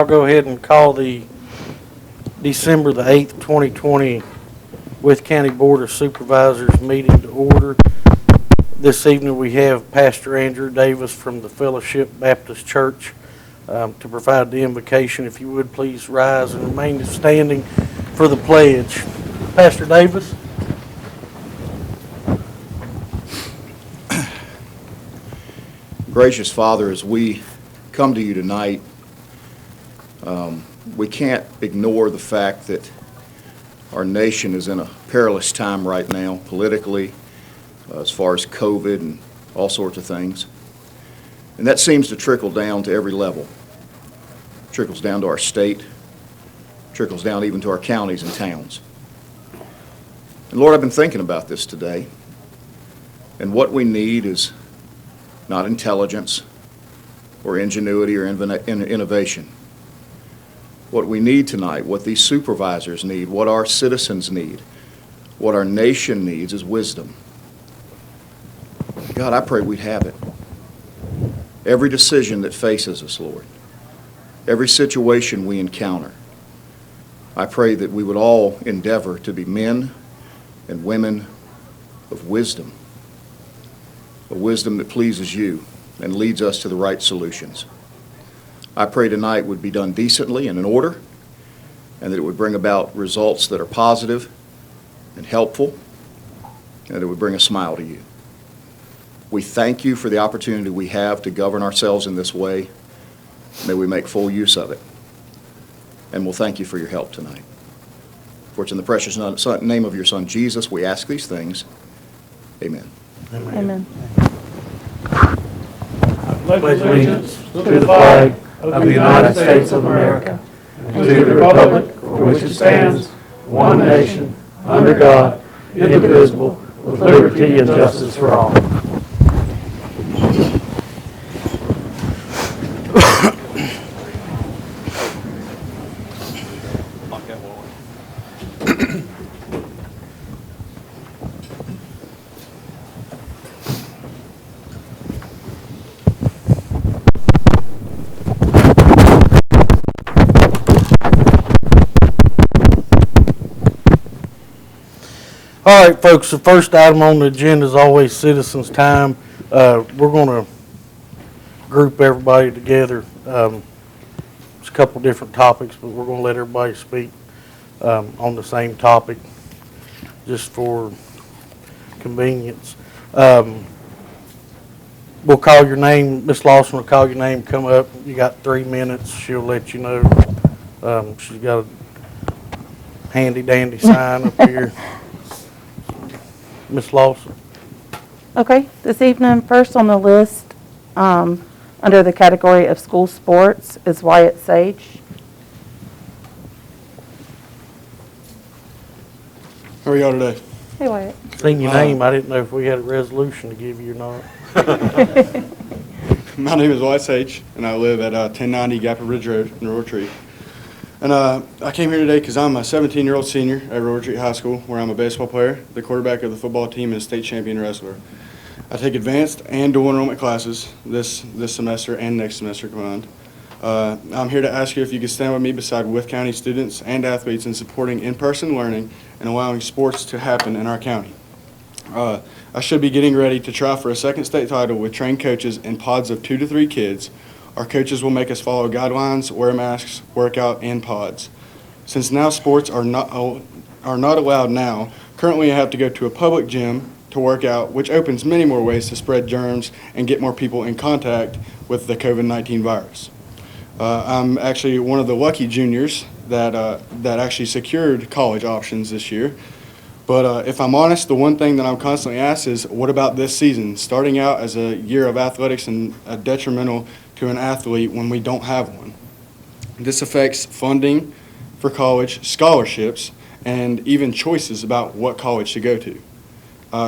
I'll go ahead and call the December the 8th, 2020 With County Board of Supervisors meeting to order. This evening we have Pastor Andrew Davis from the Fellowship Baptist Church to provide the invocation. If you would please rise and remain standing for the pledge. Pastor Davis. Gracious Father, as we come to you tonight, we can't ignore the fact that our nation is in a perilous time right now, politically, as far as COVID and all sorts of things. And that seems to trickle down to every level. Trickles down to our state, trickles down even to our counties and towns. And Lord, I've been thinking about this today, and what we need is not intelligence or ingenuity or innovation. What we need tonight, what these supervisors need, what our citizens need, what our nation needs is wisdom. God, I pray we'd have it. Every decision that faces us, Lord, every situation we encounter, I pray that we would all endeavor to be men and women of wisdom, a wisdom that pleases you and leads us to the right solutions. I pray tonight would be done decently and in order, and that it would bring about results that are positive and helpful, and that it would bring a smile to you. We thank you for the opportunity we have to govern ourselves in this way. May we make full use of it. And we'll thank you for your help tonight. For it's in the precious name of your Son, Jesus, we ask these things. Amen. Amen. I pledge allegiance to the flag of the United States of America and to the republic for which it stands, one nation, under God, indivisible, with liberty and justice for all. All right, folks, the first item on the agenda is always citizens' time. We're going to group everybody together. It's a couple different topics, but we're going to let everybody speak on the same topic just for convenience. We'll call your name. Miss Lawson will call your name, come up. You got 3 minutes. She'll let you know. She's got a handy-dandy sign up here. Ms. Lawson. Okay, this evening, first on the list, under the category of school sports, is Wyatt Sage. How are y'all today? Hey, Wyatt. Seen your name. I didn't know if we had a resolution to give you or not. My name is Wyatt Sage, and I live at 1090 Gap Ridge Road in Royal Tree. And I came here today because I'm a 17-year-old senior at Royal Tree High School, where I'm a baseball player, the quarterback of the football team, and a state champion wrestler. I take advanced and dual enrollment classes this semester and next semester combined. I'm here to ask you if you could stand with me beside Wythe County students and athletes in supporting in-person learning and allowing sports to happen in our county. I should be getting ready to try for a second state title with trained coaches in pods of 2 to 3 kids. Our coaches will make us follow guidelines, wear masks, work out in pods. Since now sports are not allowed now, currently I have to go to a public gym to work out, which opens many more ways to spread germs and get more people in contact with the COVID-19 virus. I'm actually one of the lucky juniors that actually secured college options this year. But if I'm honest, the one thing that I'm constantly asked is, what about this season? Starting out as a year of athletics and detrimental to an athlete when we don't have one. This affects funding for college, scholarships, and even choices about what college to go to.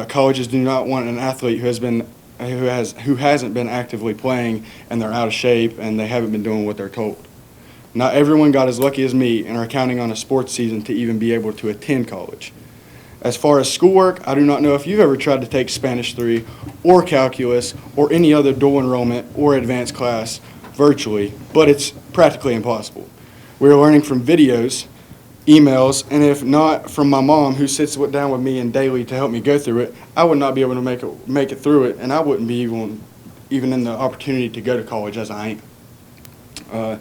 Colleges do not want an athlete who hasn't been actively playing and they're out of shape and they haven't been doing what they're told. Not everyone got as lucky as me and are counting on a sports season to even be able to attend college. As far as schoolwork, I do not know if you've ever tried to take Spanish 3 or calculus or any other dual enrollment or advanced class virtually, but it's practically impossible. We're learning from videos, emails, and if not from my mom, who sits down with me and daily to help me go through it, I would not be able to make it through it, and I wouldn't be even in the opportunity to go to college as I am.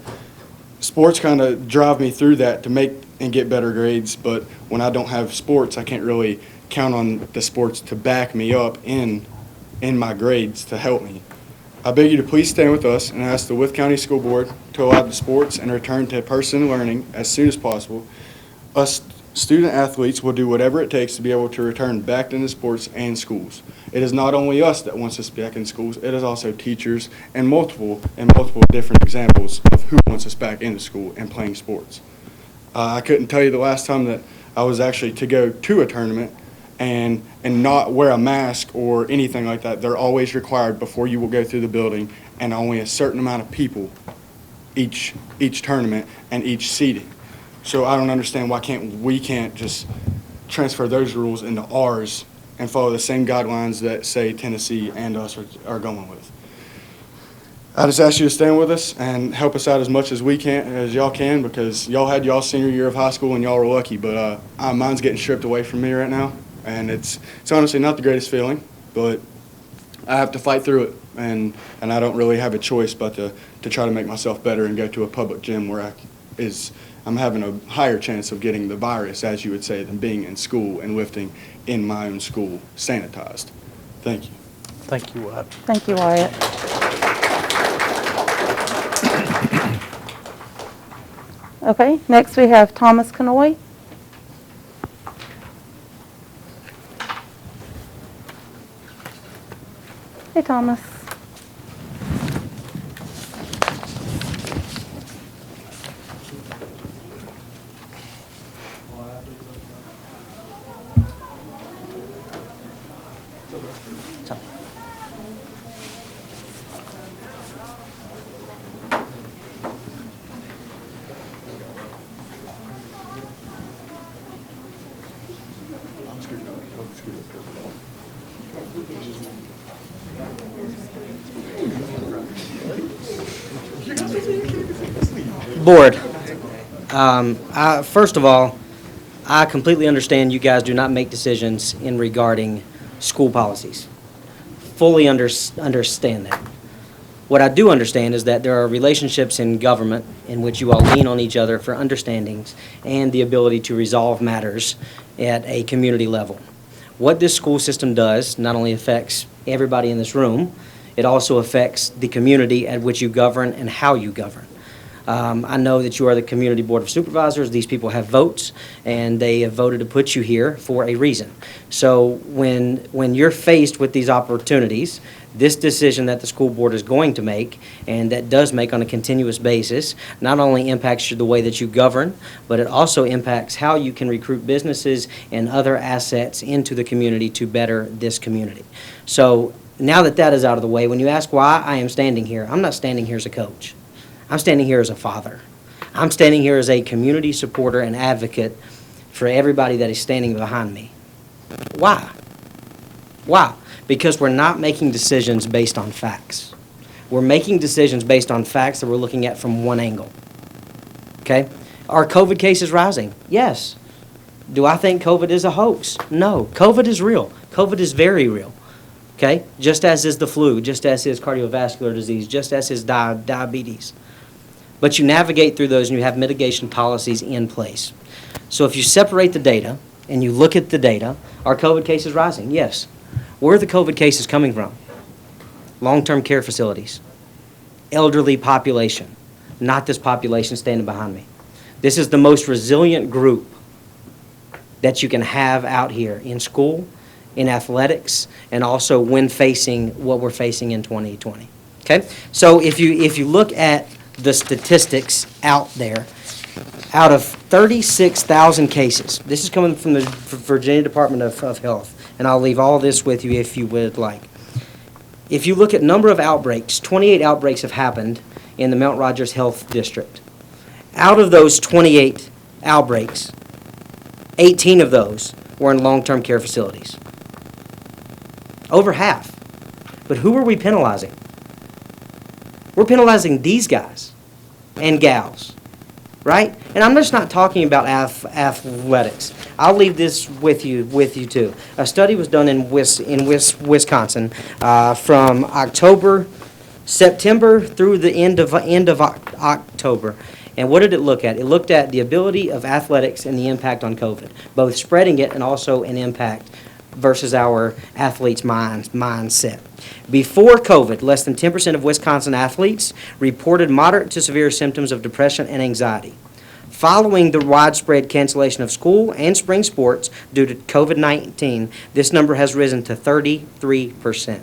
Sports kind of drive me through that to make and get better grades, but when I don't have sports, I can't really count on the sports to back me up in my grades to help me. I beg you to please stand with us and ask the Wythe County School Board to allow the sports and return to in-person learning as soon as possible. Us student athletes will do whatever it takes to be able to return back into sports and schools. It is not only us that wants us back in schools, it is also teachers and multiple different examples of who wants us back into school and playing sports. I couldn't tell you the last time that I was actually to go to a tournament and not wear a mask or anything like that. They're always required before you will go through the building, and only a certain amount of people each tournament and each seating. So I don't understand why we can't just transfer those rules into ours and follow the same guidelines that, say, Tennessee and us are going with. I just ask you to stand with us and help us out as much as y'all can, because y'all had y'all senior year of high school and y'all were lucky, but mine's getting stripped away from me right now, and it's honestly not the greatest feeling, but I have to fight through it, and I don't really have a choice but to try to make myself better and go to a public gym where I'm having a higher chance of getting the virus, as you would say, than being in school and lifting in my own school sanitized. Thank you. Thank you, Wyatt. Thank you, Wyatt. Okay, next we have Thomas Canoy. Hey, Thomas. Board, first of all, I completely understand you guys do not make decisions in regarding school policies. Fully understand that. What I do understand is that there are relationships in government in which you all lean on each other for understandings and the ability to resolve matters at a community level. What this school system does not only affects everybody in this room, it also affects the community at which you govern and how you govern. I know that you are the Community Board of Supervisors. These people have votes, and they have voted to put you here for a reason. So when you're faced with these opportunities, this decision that the school board is going to make, and that does make on a continuous basis, not only impacts the way that you govern, but it also impacts how you can recruit businesses and other assets into the community to better this community. So now that that is out of the way, when you ask why I am standing here, I'm not standing here as a coach. I'm standing here as a father. I'm standing here as a community supporter and advocate for everybody that is standing behind me. Why? Why? Because we're not making decisions based on facts. We're making decisions based on facts that we're looking at from one angle. Okay? Are COVID cases rising? Yes. Do I think COVID is a hoax? No. COVID is real. COVID is very real. Okay? Just as is the flu, just as is cardiovascular disease, just as is diabetes. But you navigate through those and you have mitigation policies in place. So if you separate the data and you look at the data, are COVID cases rising? Yes. Where are the COVID cases coming from? Long-term care facilities, elderly population, not this population standing behind me. This is the most resilient group that you can have out here in school, in athletics, and also when facing what we're facing in 2020. Okay? So if you look at the statistics out there, out of 36,000 cases, this is coming from the Virginia Department of Health, and I'll leave all this with you if you would like. If you look at number of outbreaks, 28 outbreaks have happened in the Mount Rogers Health District. Out of those 28 outbreaks, 18 of those were in long-term care facilities. Over half. But who are we penalizing? We're penalizing these guys and gals, right? And I'm just not talking about athletics. I'll leave this with you too. A study was done in Wisconsin from September through the end of October. And what did it look at? It looked at the ability of athletics and the impact on COVID, both spreading it and also an impact versus our athletes' mindset. Before COVID, less than 10% of Wisconsin athletes reported moderate to severe symptoms of depression and anxiety. Following the widespread cancellation of school and spring sports due to COVID-19, this number has risen to 33%.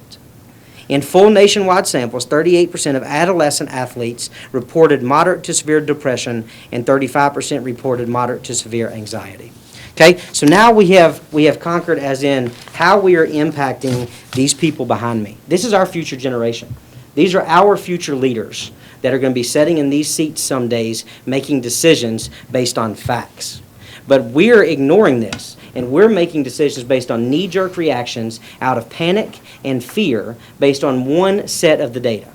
In full nationwide samples, 38% of adolescent athletes reported moderate to severe depression and 35% reported moderate to severe anxiety. Okay, so now we have conquered as in how we are impacting these people behind me. This is our future generation. These are our future leaders that are going to be sitting in these seats some days making decisions based on facts. But we're ignoring this, and we're making decisions based on knee-jerk reactions out of panic and fear based on one set of the data.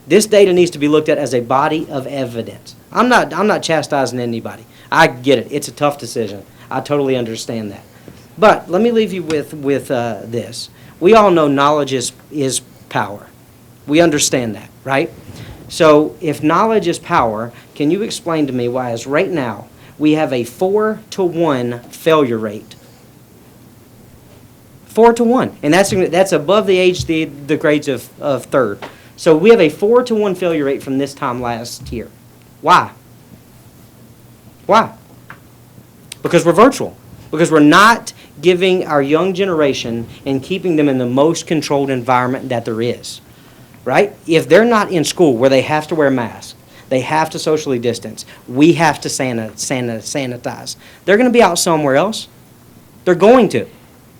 This data needs to be looked at as a body of evidence. I'm not chastising anybody. I get it. It's a tough decision. I totally understand that. But let me leave you with this. We all know knowledge is power. We understand that, right? So if knowledge is power, can you explain to me why, as right now, we have a 4-to-1 failure rate? 4-to-1. And that's above the age, the grades of third. So we have a 4-to-1 failure rate from this time last year. Why? Why? Because we're virtual. Because we're not giving our young generation and keeping them in the most controlled environment that there is. Right? If they're not in school where they have to wear masks, they have to socially distance, we have to sanitize. They're going to be out somewhere else. They're going to.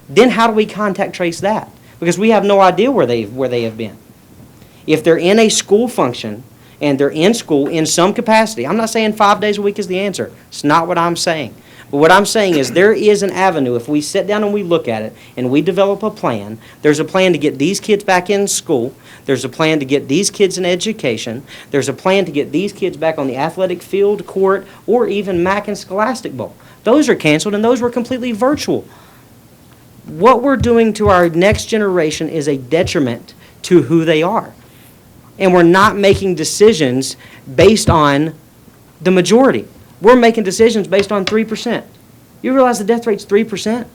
Then how do we contact trace that? Because we have no idea where they have been. If they're in a school function and they're in school in some capacity, I'm not saying 5 days a week is the answer. It's not what I'm saying. But what I'm saying is there is an avenue. If we sit down and we look at it and we develop a plan, there's a plan to get these kids back in school. There's a plan to get these kids in education. There's a plan to get these kids back on the athletic field, court, or even MAC and Scholastic Bowl. Those are canceled and those were completely virtual. What we're doing to our next generation is a detriment to who they are. And we're not making decisions based on the majority. We're making decisions based on 3%. You realize the death rate's 3%?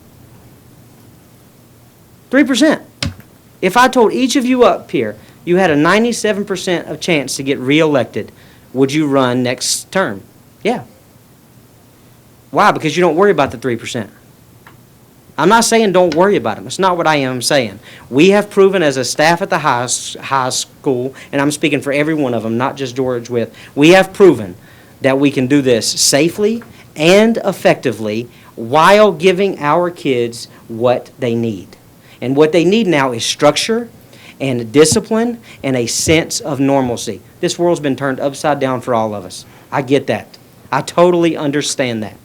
3%. If I told each of you up here you had a 97% of chance to get reelected, would you run next term? Yeah. Why? Because you don't worry about the 3%. I'm not saying don't worry about them. That's not what I am saying. We have proven as a staff at the high school, and I'm speaking for every one of them, not just George With, we have proven that we can do this safely and effectively while giving our kids what they need. And what they need now is structure and discipline and a sense of normalcy. This world's been turned upside down for all of us. I get that. I totally understand that.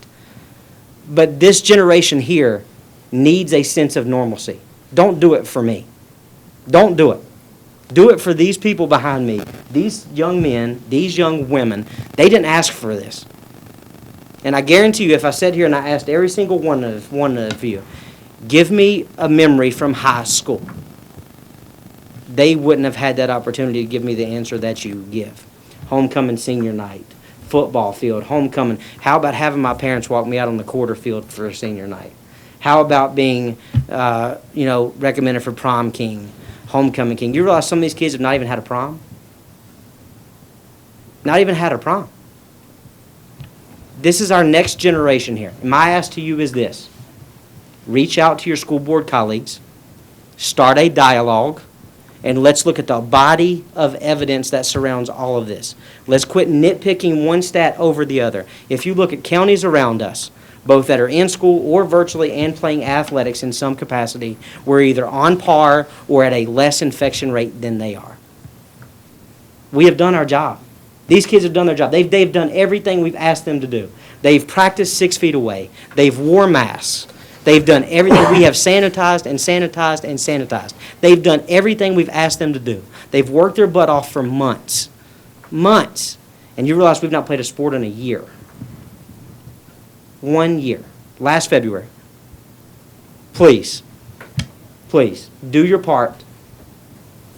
But this generation here needs a sense of normalcy. Don't do it for me. Don't do it. Do it for these people behind me, these young men, these young women. They didn't ask for this. And I guarantee you, if I sat here and I asked every single one of you, give me a memory from high school, they wouldn't have had that opportunity to give me the answer that you give. Homecoming, senior night, football field, homecoming. How about having my parents walk me out on the quarter field for a senior night? How about being, recommended for prom king? Homecoming king. You realize some of these kids have not even had a prom? Not even had a prom. This is our next generation here. And my ask to you is this. Reach out to your school board colleagues, start a dialogue, and let's look at the body of evidence that surrounds all of this. Let's quit nitpicking one stat over the other. If you look at counties around us, both that are in school or virtually and playing athletics in some capacity, we're either on par or at a less infection rate than they are. We have done our job. These kids have done their job. They've done everything we've asked them to do. They've practiced 6 feet away. They've wore masks. They've done everything. We have sanitized and sanitized and sanitized. They've done everything we've asked them to do. They've worked their butt off for months. Months. And you realize we've not played a sport in a year. 1 year. Last February. Please, do your part.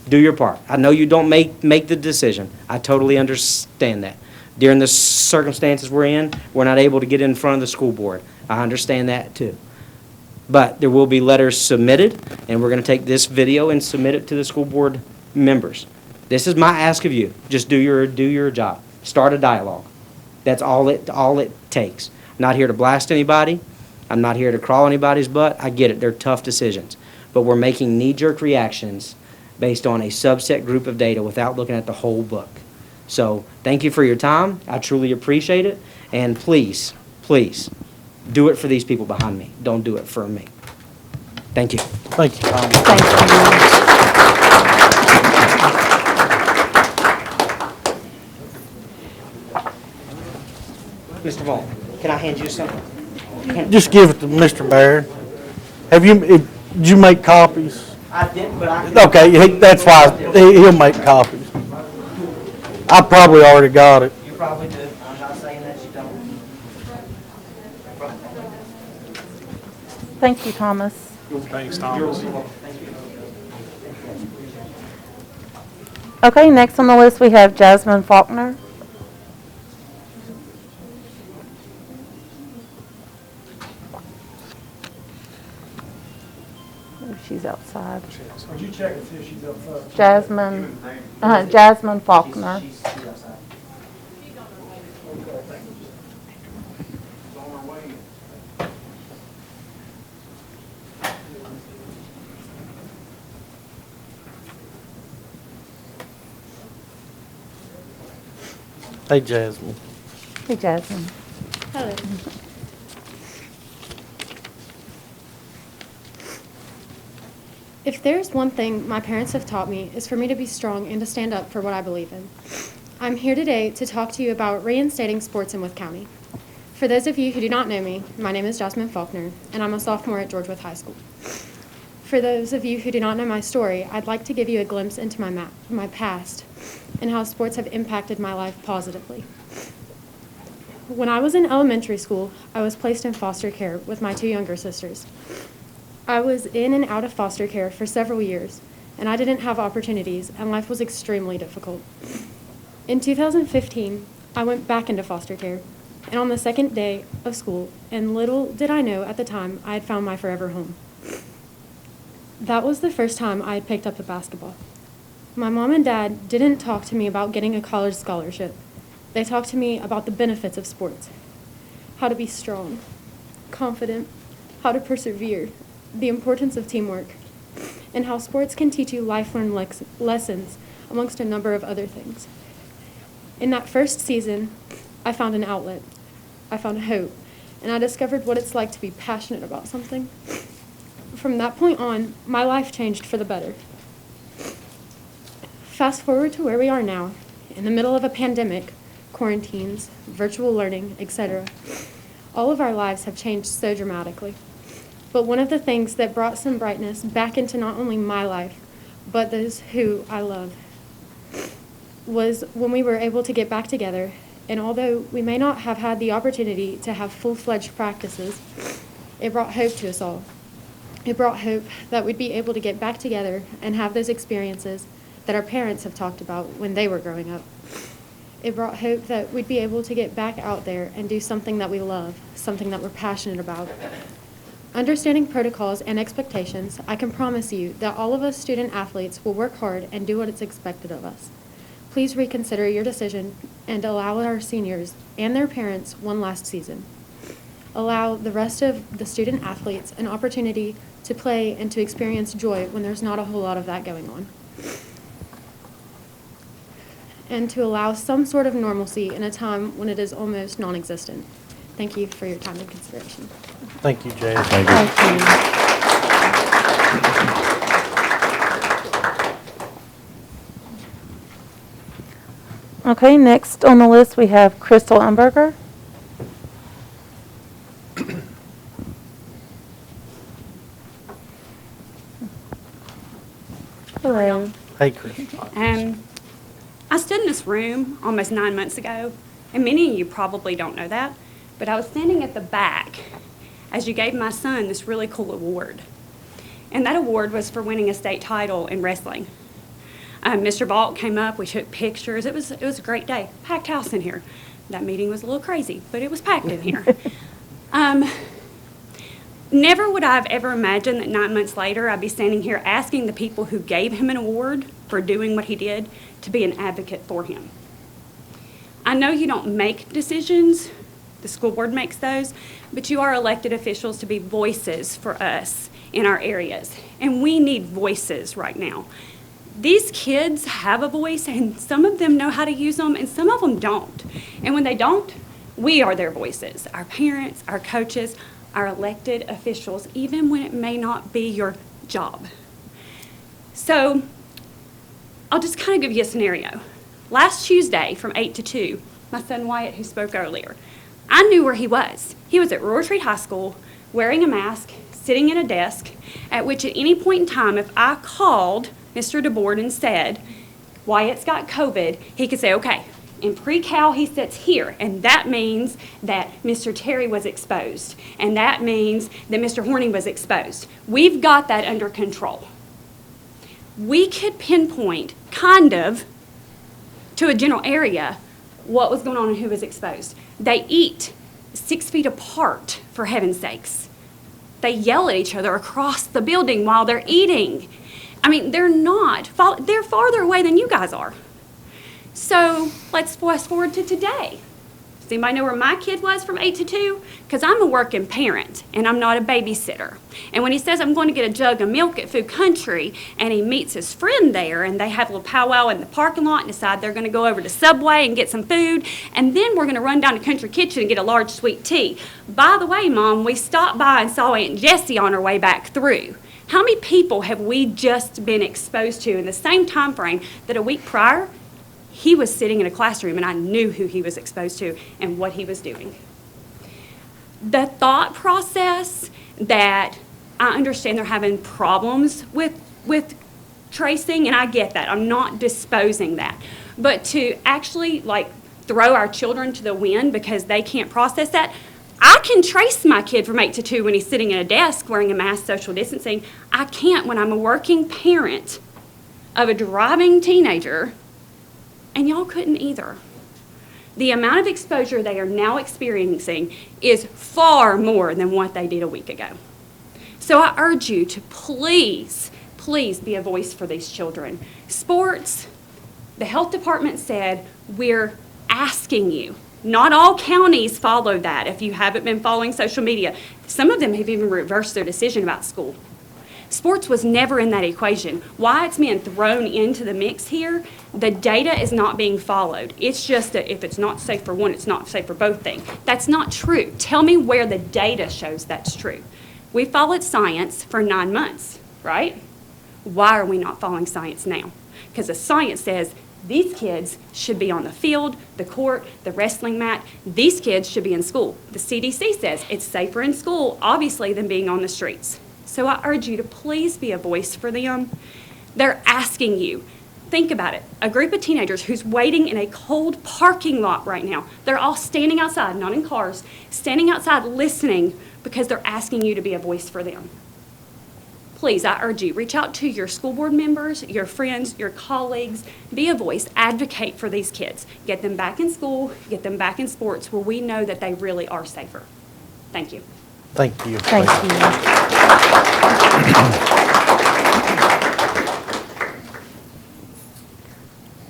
Do your part. I know you don't make the decision. I totally understand that. During the circumstances we're in, we're not able to get in front of the school board. I understand that too. But there will be letters submitted, and we're going to take this video and submit it to the school board members. This is my ask of you. Just do your job. Start a dialogue. That's all it takes. I'm not here to blast anybody. I'm not here to crawl anybody's butt. I get it. They're tough decisions. But we're making knee-jerk reactions based on a subset group of data without looking at the whole book. So thank you for your time. I truly appreciate it. And please, do it for these people behind me. Don't do it for me. Thank you. Thank you, Tom. Thank you. Mr. Vaughn, can I hand you something? Just give it to Mr. Barron. Did you make copies? I didn't, but I can. Okay, that's why he'll make copies. I probably already got it. You probably do. I'm not saying that you don't. Thank you, Thomas. Thanks, Thomas. Okay, next on the list, we have Jasmine Faulkner. Oh, she's outside. Would you check and see if she's up front? Jasmine Faulkner. She's outside. Hey, Jasmine. Hey, Jasmine. Hello. If there's one thing my parents have taught me, is for me to be strong and to stand up for what I believe in. I'm here today to talk to you about reinstating sports in Wythe County. For those of you who do not know me, my name is Jasmine Faulkner, and I'm a sophomore at George Wythe High School. For those of you who do not know my story, I'd like to give you a glimpse into my past and how sports have impacted my life positively. When I was in elementary school, I was placed in foster care with my two younger sisters. I was in and out of foster care for several years, and I didn't have opportunities, and life was extremely difficult. In 2015, I went back into foster care, and on the second day of school, and little did I know at the time, I had found my forever home. That was the first time I had picked up a basketball. My mom and dad didn't talk to me about getting a college scholarship. They talked to me about the benefits of sports, how to be strong, confident, how to persevere, the importance of teamwork, and how sports can teach you lifelong lessons amongst a number of other things. In that first season, I found an outlet, I found hope, and I discovered what it's like to be passionate about something. From that point on, my life changed for the better. Fast forward to where we are now, in the middle of a pandemic, quarantines, virtual learning, etc. All of our lives have changed so dramatically. But one of the things that brought some brightness back into not only my life, but those who I love, was when we were able to get back together. And although we may not have had the opportunity to have full-fledged practices, it brought hope to us all. It brought hope that we'd be able to get back together and have those experiences that our parents have talked about when they were growing up. It brought hope that we'd be able to get back out there and do something that we love, something that we're passionate about. Understanding protocols and expectations, I can promise you that all of us student athletes will work hard and do what is expected of us. Please reconsider your decision and allow our seniors and their parents one last season. Allow the rest of the student athletes an opportunity to play and to experience joy when there's not a whole lot of that going on. And to allow some sort of normalcy in a time when it is almost non-existent. Thank you for your time and consideration. Thank you, Jasmine. Thank you. Okay, next on the list, we have Crystal Umberger. Hey, Chris. I stood in this room almost 9 months ago, and many of you probably don't know that, but I was standing at the back as you gave my son this really cool award. And that award was for winning a state title in wrestling. Mr. Balk came up, we took pictures. It was a great day. Packed house in here. That meeting was a little crazy, but it was packed in here. Never would I have ever imagined that 9 months later I'd be standing here asking the people who gave him an award for doing what he did to be an advocate for him. I know you don't make decisions, the school board makes those, but you are elected officials to be voices for us in our areas, and we need voices right now. These kids have a voice, and some of them know how to use them, and some of them don't. And when they don't, we are their voices, our parents, our coaches, our elected officials, even when it may not be your job. So I'll just kind of give you a scenario. Last Tuesday from 8 to 2, my son Wyatt, who spoke earlier, I knew where he was. He was at Royal Retreat High School wearing a mask, sitting at a desk, at which at any point in time, if I called Mr. DeBoard and said, Wyatt's got COVID, he could say, okay, in pre-cal he sits here, and that means that Mr. Terry was exposed, and that means that Mr. Horning was exposed. We've got that under control. We could pinpoint, kind of, to a general area, what was going on and who was exposed. They eat 6 feet apart, for heaven's sakes. They yell at each other across the building while they're eating. I mean, they're farther away than you guys are. So let's fast forward to today. Does anybody know where my kid was from 8 to 2? Because I'm a working parent, and I'm not a babysitter. And when he says I'm going to get a jug of milk at Food Country, and he meets his friend there, and they have a little powwow in the parking lot and decide they're going to go over to Subway and get some food, and then we're going to run down to Country Kitchen and get a large sweet tea. By the way, Mom, we stopped by and saw Aunt Jessie on her way back through. How many people have we just been exposed to in the same time frame that a week prior, he was sitting in a classroom and I knew who he was exposed to and what he was doing? The thought process that I understand they're having problems with tracing, and I get that. I'm not disposing that. But to actually throw our children to the wind because they can't process that, I can trace my kid from 8 to 2 when he's sitting at a desk wearing a mask, social distancing. I can't when I'm a working parent of a driving teenager, and y'all couldn't either. The amount of exposure they are now experiencing is far more than what they did a week ago. So I urge you to please be a voice for these children. Sports, the health department said, we're asking you. Not all counties followed that if you haven't been following social media. Some of them have even reversed their decision about school. Sports was never in that equation. Why it's being thrown into the mix here, the data is not being followed. It's just that if it's not safe for one, it's not safe for both things. That's not true. Tell me where the data shows that's true. We followed science for 9 months, right? Why are we not following science now? Because the science says these kids should be on the field, the court, the wrestling mat. These kids should be in school. The CDC says it's safer in school, obviously, than being on the streets. So I urge you to please be a voice for them. They're asking you. Think about it. A group of teenagers who's waiting in a cold parking lot right now. They're all standing outside, not in cars, standing outside listening because they're asking you to be a voice for them. Please, I urge you, reach out to your school board members, your friends, your colleagues. Be a voice. Advocate for these kids. Get them back in school. Get them back in sports where we know that they really are safer. Thank you. Thank you. Thank you.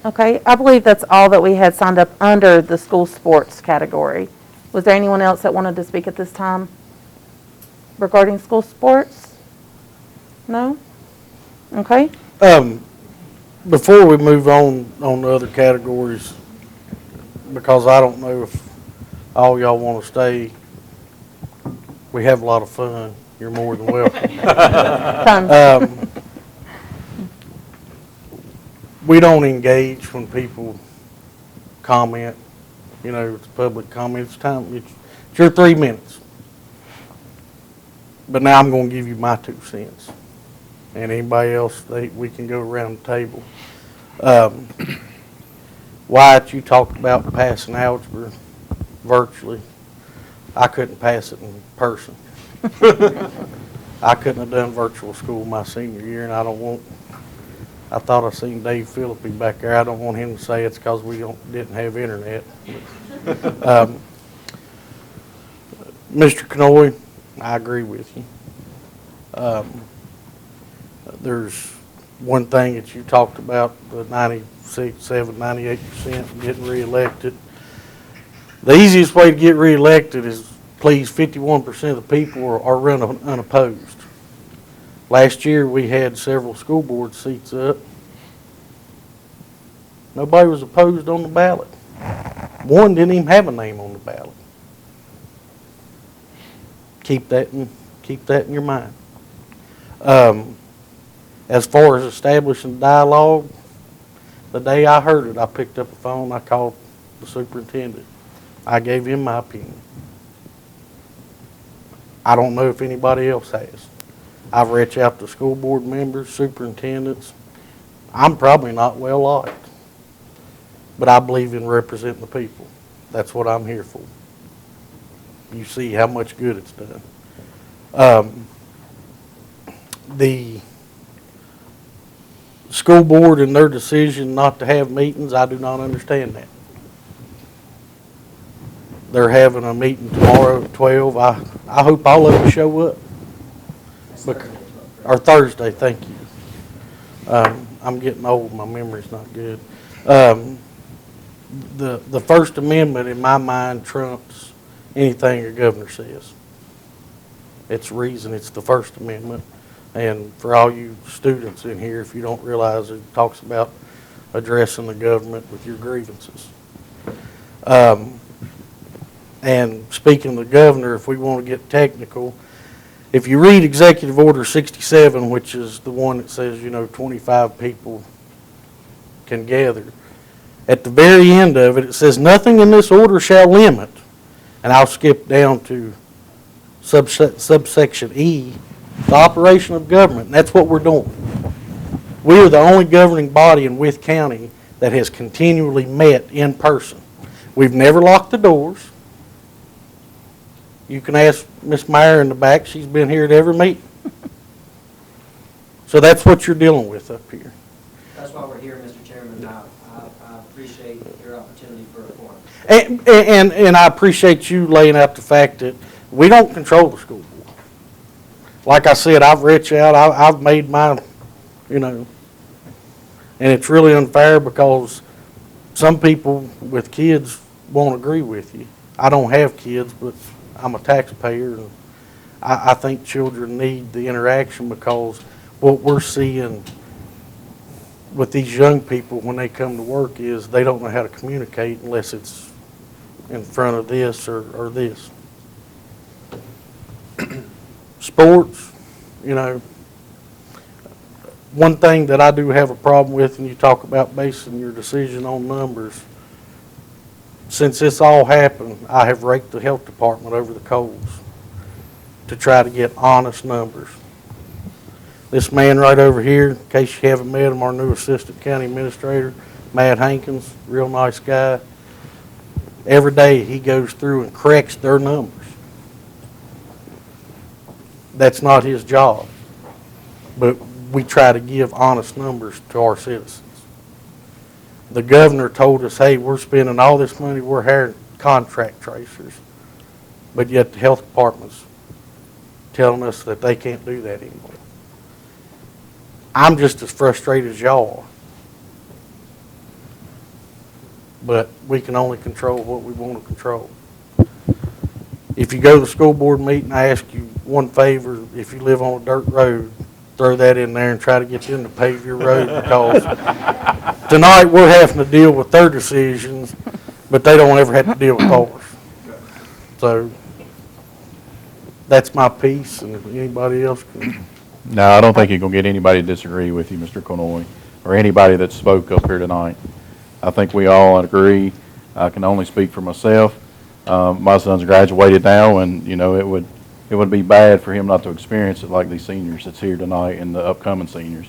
Okay, I believe that's all that we had signed up under the school sports category. Was there anyone else that wanted to speak at this time regarding school sports? No? Okay. Before we move on to other categories, because I don't know if all y'all want to stay, we have a lot of fun. You're more than welcome. Tons. We don't engage when people comment. You know, it's public comment. It's time. It's your 3 minutes. But now I'm going to give you my 2 cents. and anybody else, we can go around the table. Wyatt, you talked about passing algebra virtually. I couldn't pass it in person. I couldn't have done virtual school my senior year, and I thought I seen Dave Philippi back there. I don't want him to say it's because we didn't have internet. Mr. Kenoy, I agree with you. There's one thing that you talked about, the 96, 7, 98% getting reelected. The easiest way to get reelected is please 51% of the people are running unopposed. Last year, we had several school board seats up. Nobody was opposed on the ballot. One didn't even have a name on the ballot. Keep that in your mind. As far as establishing dialogue, the day I heard it, I picked up the phone, I called the superintendent. I gave him my opinion. I don't know if anybody else has. I've reached out to school board members, superintendents. I'm probably not well liked, but I believe in representing the people. That's what I'm here for. You see how much good it's done. The school board and their decision not to have meetings, I do not understand that. They're having a meeting tomorrow at 12. I hope all of them show up. Or Thursday, thank you. I'm getting old, my memory's not good. The First Amendment, in my mind, trumps anything the governor says. It's the reason it's the First Amendment. And for all you students in here, if you don't realize, it talks about addressing the government with your grievances. And speaking of the governor, if we want to get technical, if you read Executive Order 67, which is the one that says, 25 people can gather, at the very end of it, it says, nothing in this order shall limit, and I'll skip down to subsection E, the operation of government, and that's what we're doing. We are the only governing body in Wythe County that has continually met in person. We've never locked the doors. You can ask Miss Meyer in the back. She's been here at every meeting. So that's what you're dealing with up here. That's why we're here, Mr. Chairman. I appreciate your opportunity for a forum. And I appreciate you laying out the fact that we don't control the school board. Like I said, I've reached out. I've made my, and it's really unfair because some people with kids won't agree with you. I don't have kids, but I'm a taxpayer, and I think children need the interaction because what we're seeing with these young people when they come to work is they don't know how to communicate unless it's in front of this or this. Sports, one thing that I do have a problem with, and you talk about basing your decision on numbers, since this all happened, I have raked the health department over the coals to try to get honest numbers. This man right over here, in case you haven't met him, our new assistant county administrator, Matt Hankins, real nice guy. Every day he goes through and corrects their numbers. That's not his job, but we try to give honest numbers to our citizens. The governor told us, hey, we're spending all this money, we're hiring contract tracers, but yet the health department's telling us that they can't do that anymore. I'm just as frustrated as y'all are. But we can only control what we want to control. If you go to the school board meeting, I ask you one favor, if you live on a dirt road, throw that in there and try to get them to pave your road because tonight we're having to deal with their decisions, but they don't ever have to deal with ours. So that's my piece, and if anybody else can. No, I don't think you're going to get anybody to disagree with you, Mr. Conoy, or anybody that spoke up here tonight. I think we all agree. I can only speak for myself. My son's graduated now, and, it would it would be bad for him not to experience it like these seniors that's here tonight and the upcoming seniors.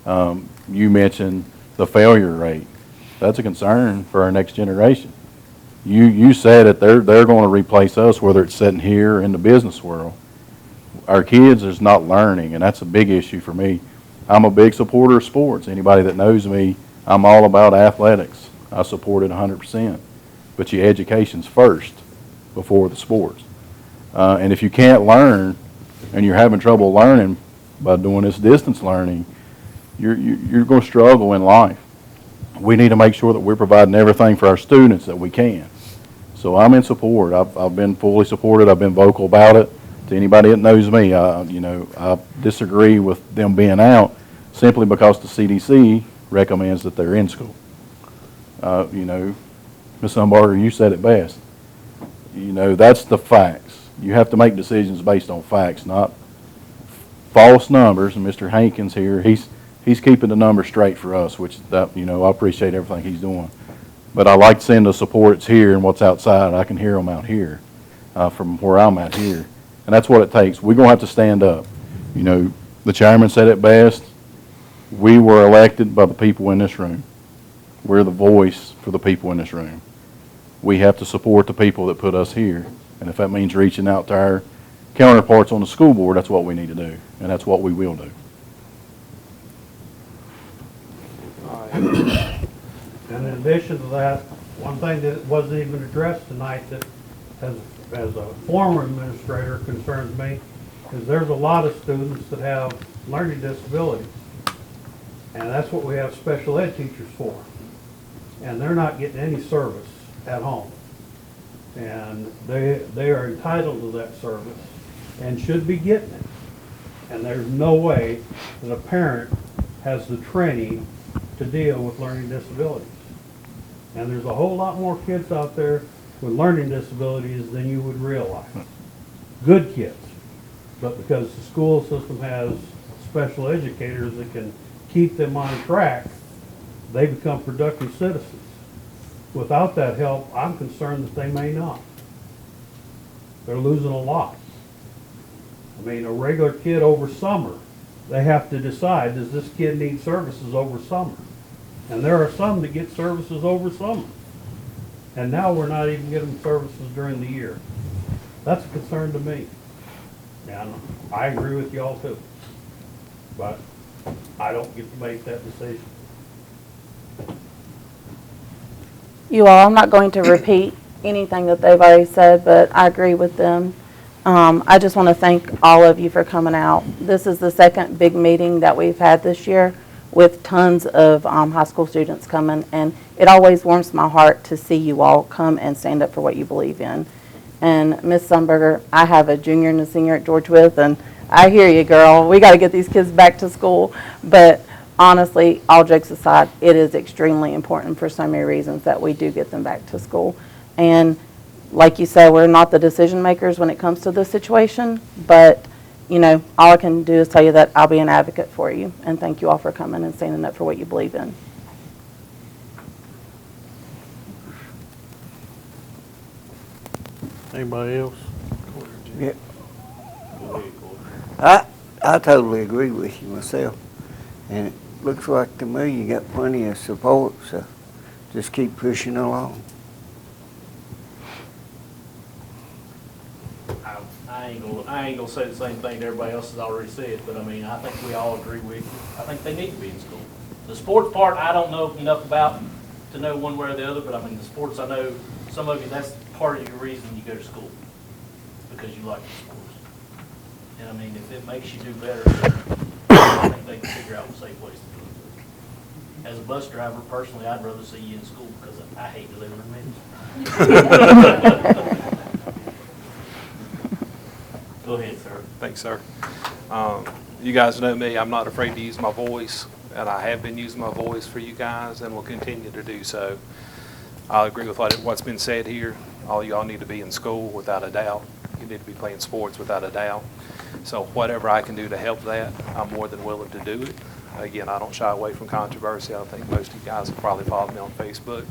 You mentioned the failure rate. That's a concern for our next generation. You said it, they're going to replace us, whether it's sitting here or in the business world. Our kids is not learning, and that's a big issue for me. I'm a big supporter of sports. Anybody that knows me, I'm all about athletics. I support it 100%. But your education's first before the sports. And if you can't learn, and you're having trouble learning by doing this distance learning, you're going to struggle in life. We need to make sure that we're providing everything for our students that we can. So I'm in support. I've been fully supported. I've been vocal about it. To anybody that knows me, I disagree with them being out simply because the CDC recommends that they're in school. Ms. Umbarger, you said it best. That's the facts. You have to make decisions based on facts, not false numbers. And Mr. Hankins here, he's keeping the numbers straight for us, which I appreciate everything he's doing. But I like seeing the supports here and what's outside. I can hear them out here from where I'm at here. And that's what it takes. We're going to have to stand up. The chairman said it best. We were elected by the people in this room. We're the voice for the people in this room. We have to support the people that put us here. And if that means reaching out to our counterparts on the school board, that's what we need to do. And that's what we will do. And in addition to that, one thing that wasn't even addressed tonight that as a former administrator concerns me is there's a lot of students that have learning disabilities. And that's what we have special ed teachers for. And they're not getting any service at home. And they are entitled to that service and should be getting it. And there's no way that a parent has the training to deal with learning disabilities. And there's a whole lot more kids out there with learning disabilities than you would realize. Good kids. But because the school system has special educators that can keep them on track, they become productive citizens. Without that help, I'm concerned that they may not. They're losing a lot. I mean, a regular kid over summer, they have to decide, does this kid need services over summer? And there are some that get services over summer. And now we're not even getting services during the year. That's a concern to me. And I agree with y'all too. But I don't get to make that decision. You all, I'm not going to repeat anything that they've already said, but I agree with them. I just want to thank all of you for coming out. This is the second big meeting that we've had this year with tons of high school students coming, and it always warms my heart to see you all come and stand up for what you believe in. And Ms. Sundberger, I have a junior and a senior at George Wythe, and I hear you, girl. We got to get these kids back to school. But honestly, all jokes aside, it is extremely important for so many reasons that we do get them back to school. And like you said, we're not the decision makers when it comes to this situation, but all I can do is tell you that I'll be an advocate for you. And thank you all for coming and standing up for what you believe in. Anybody else? Yeah. I totally agree with you myself. And it looks like to me you got plenty of support, so just keep pushing along. I ain't gonna say the same thing that everybody else has already said, but I mean, I think we all agree with you. I think they need to be in school. The sports part, I don't know enough about to know one way or the other, but I mean, the sports, I know some of you, that's part of your reason you go to school, because you like the sports. And I mean, if it makes you do better, I think they can figure out a safe ways to do it. As a bus driver, personally, I'd rather see you in school because I hate delivering minutes. Go ahead, sir. Thanks, sir. You guys know me. I'm not afraid to use my voice, and I have been using my voice for you guys and will continue to do so. I agree with what's been said here. All y'all need to be in school without a doubt. You need to be playing sports without a doubt. So whatever I can do to help that, I'm more than willing to do it. Again, I don't shy away from controversy. I think most of you guys have probably followed me on Facebook.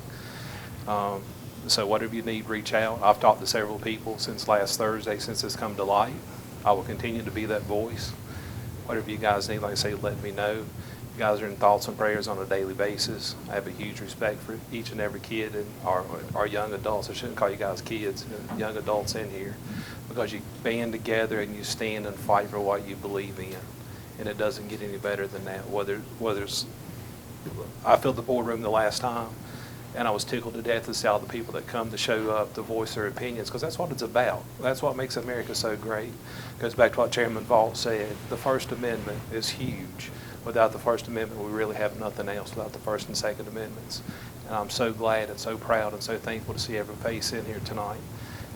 So whatever you need, reach out. I've talked to several people since last Thursday, since it's come to light. I will continue to be that voice. Whatever you guys need, like I say, let me know. You guys are in thoughts and prayers on a daily basis. I have a huge respect for each and every kid and our young adults. I shouldn't call you guys kids, young adults in here, because you band together and you stand and fight for what you believe in. And it doesn't get any better than that. Whether it's, I filled the boardroom the last time, and I was tickled to death to see all the people that come to show up to voice their opinions, because that's what it's about. That's what makes America so great. Goes back to what Chairman Vaught said. The First Amendment is huge. Without the First Amendment, we really have nothing else without the First and Second Amendments. And I'm so glad and so proud and so thankful to see every face in here tonight.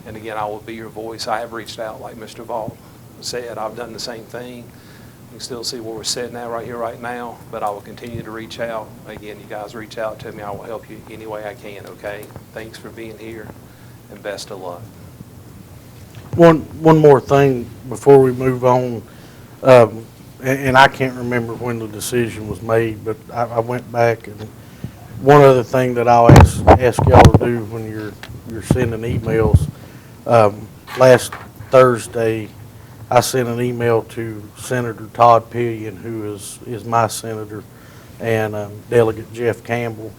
And again, I will be your voice. I have reached out, like Mr. Vaught said. I've done the same thing. You can still see where we're sitting at right here, right now, but I will continue to reach out. Again, you guys reach out to me. I will help you any way I can, okay? Thanks for being here, and best of luck. One more thing before we move on, and I can't remember when the decision was made, but I went back, and one other thing that I'll ask y'all to do when you're sending emails, last Thursday, I sent an email to Senator Todd Pillion, who is my senator, and Delegate Jeff Campbell.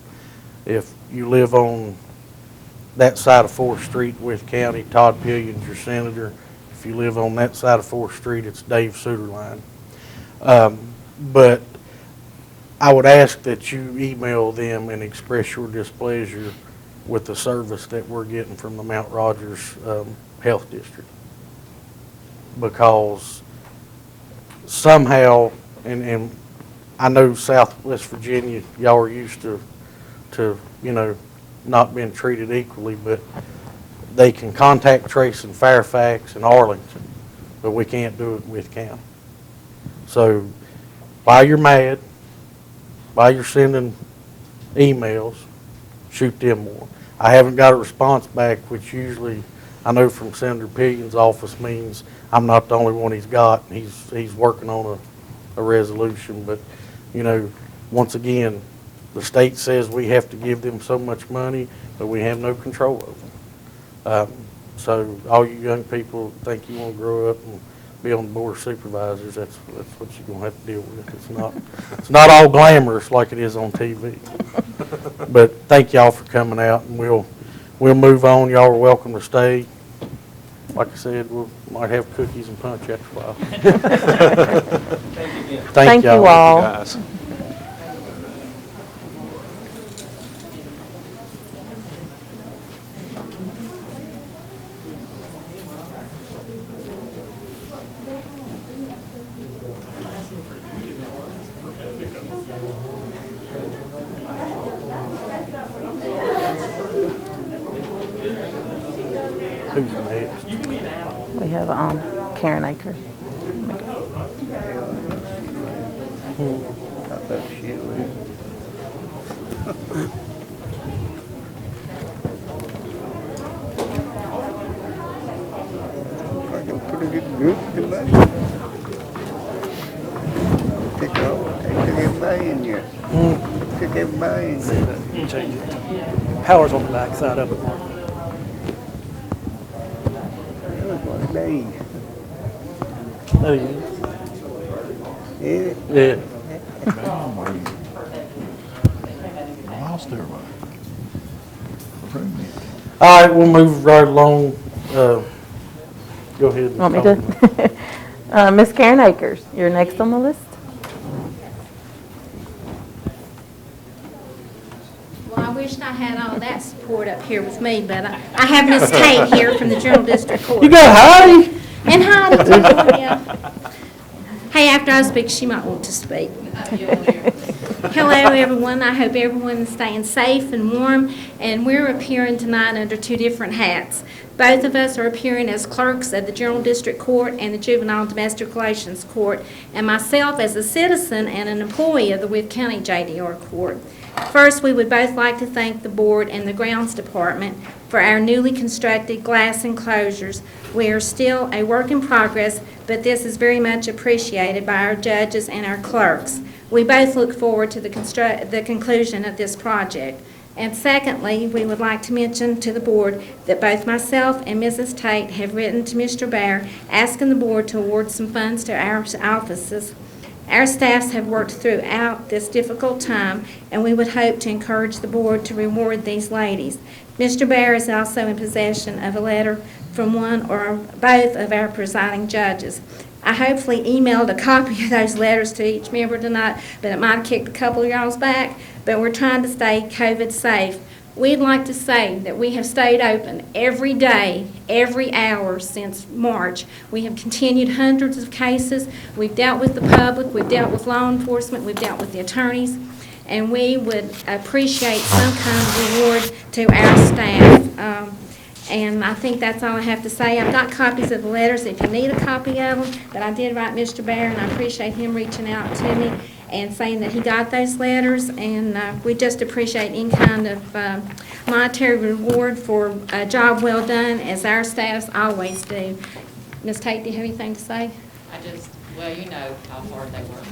If you live on that side of 4th Street, Wythe County, Todd Pillion's your senator. If you live on that side of 4th Street, it's Dave Suderline. But I would ask that you email them and express your displeasure with the service that we're getting from the Mount Rogers Health District. Because somehow, and I know Southwest Virginia, y'all are used to not being treated equally, but they can contact trace in Fairfax and Arlington, but we can't do it in Wythe County. So while you're mad, while you're sending emails, shoot them more. I haven't got a response back, which usually I know from Senator Pillion's office means I'm not the only one he's got. He's working on a resolution, but once again, the state says we have to give them so much money, but we have no control over them. So all you young people think you want to grow up and be on the board of supervisors, that's what you're going to have to deal with. It's not all glamorous like it is on TV. But thank y'all for coming out, and we'll move on. Y'all are welcome to stay. Like I said, we might have cookies and punch after a while. Thank you again. Thank you all. Guys. Who's next? We have Karen Akers. I thought she was. Like a pretty good group tonight. Took everybody in here. Took everybody in here. Change it. Power's on the back side of it. That was one of these. There he is. Yeah. Yeah. Lost everybody. All right, we'll move right along. Go ahead. and Want me call to? Miss Karen Akers, you're next on the list. Well, I wished I had all that support up here with me, but I have Miss Tate here from the General District Court. You got Heidi? And Heidi, too, yeah. Hey, after I speak, she might want to speak. Hello, everyone. I hope everyone is staying safe and warm, and we're appearing tonight under two different hats. Both of us are appearing as clerks of the General District Court and the Juvenile Domestic Relations Court, and myself as a citizen and an employee of the Wythe County JDR Court. First, we would both like to thank the board and the grounds department for our newly constructed glass enclosures. We are still a work in progress, but this is very much appreciated by our judges and our clerks. We both look forward to the conclusion of this project. And secondly, we would like to mention to the board that both myself and Mrs. Tate have written to Mr. Bear asking the board to award some funds to our offices. Our staffs have worked throughout this difficult time, and we would hope to encourage the board to reward these ladies. Mr. Bear is also in possession of a letter from one or both of our presiding judges. I hopefully emailed a copy of those letters to each member tonight, but it might have kicked a couple of y'all's back, but we're trying to stay COVID safe. We'd like to say that we have stayed open every day, every hour since March. We have continued hundreds of cases. We've dealt with the public, we've dealt with law enforcement, we've dealt with the attorneys, and we would appreciate some kind of reward to our staff. And I think that's all I have to say. I've got copies of the letters if you need a copy of them, but I did write Mr. Bear, and I appreciate him reaching out to me and saying that he got those letters, and we just appreciate any kind of monetary reward for a job well done, as our staffs always do. Ms. Tate, do you have anything to say? Well, you know how hard they work.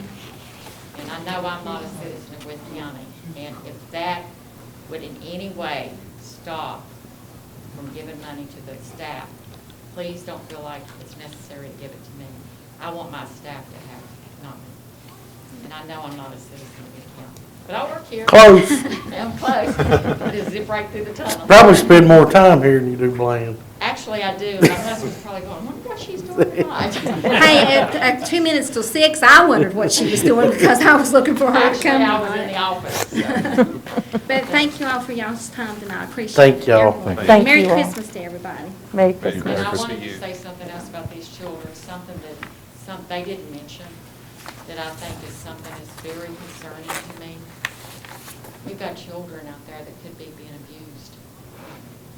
And I know I'm not a citizen of Wythe County, and if that would in any way stop from giving money to the staff, please don't feel like it's necessary to give it to me. I want my staff to have it, not me. And I know I'm not a citizen of Wythe County, but I work here. Close. I'm close. Just zip right through the tunnel. Probably spend more time here than you do Bland. Actually, I do. My husband's probably going, I wonder what she's doing tonight. Hey, at 2 minutes till 6, I wondered what she was doing because I was looking for her to come Actually, I was in tonight. the office. But thank you all for y'all's time tonight. I appreciate it. Thank y'all. everyone. Thank Merry you all. Christmas to everybody. Merry Merry Christmas. And I Christmas to wanted you. to say something else about these children, something that they didn't mention, that I think is something that's very concerning to me. We've got children out there that could be being abused,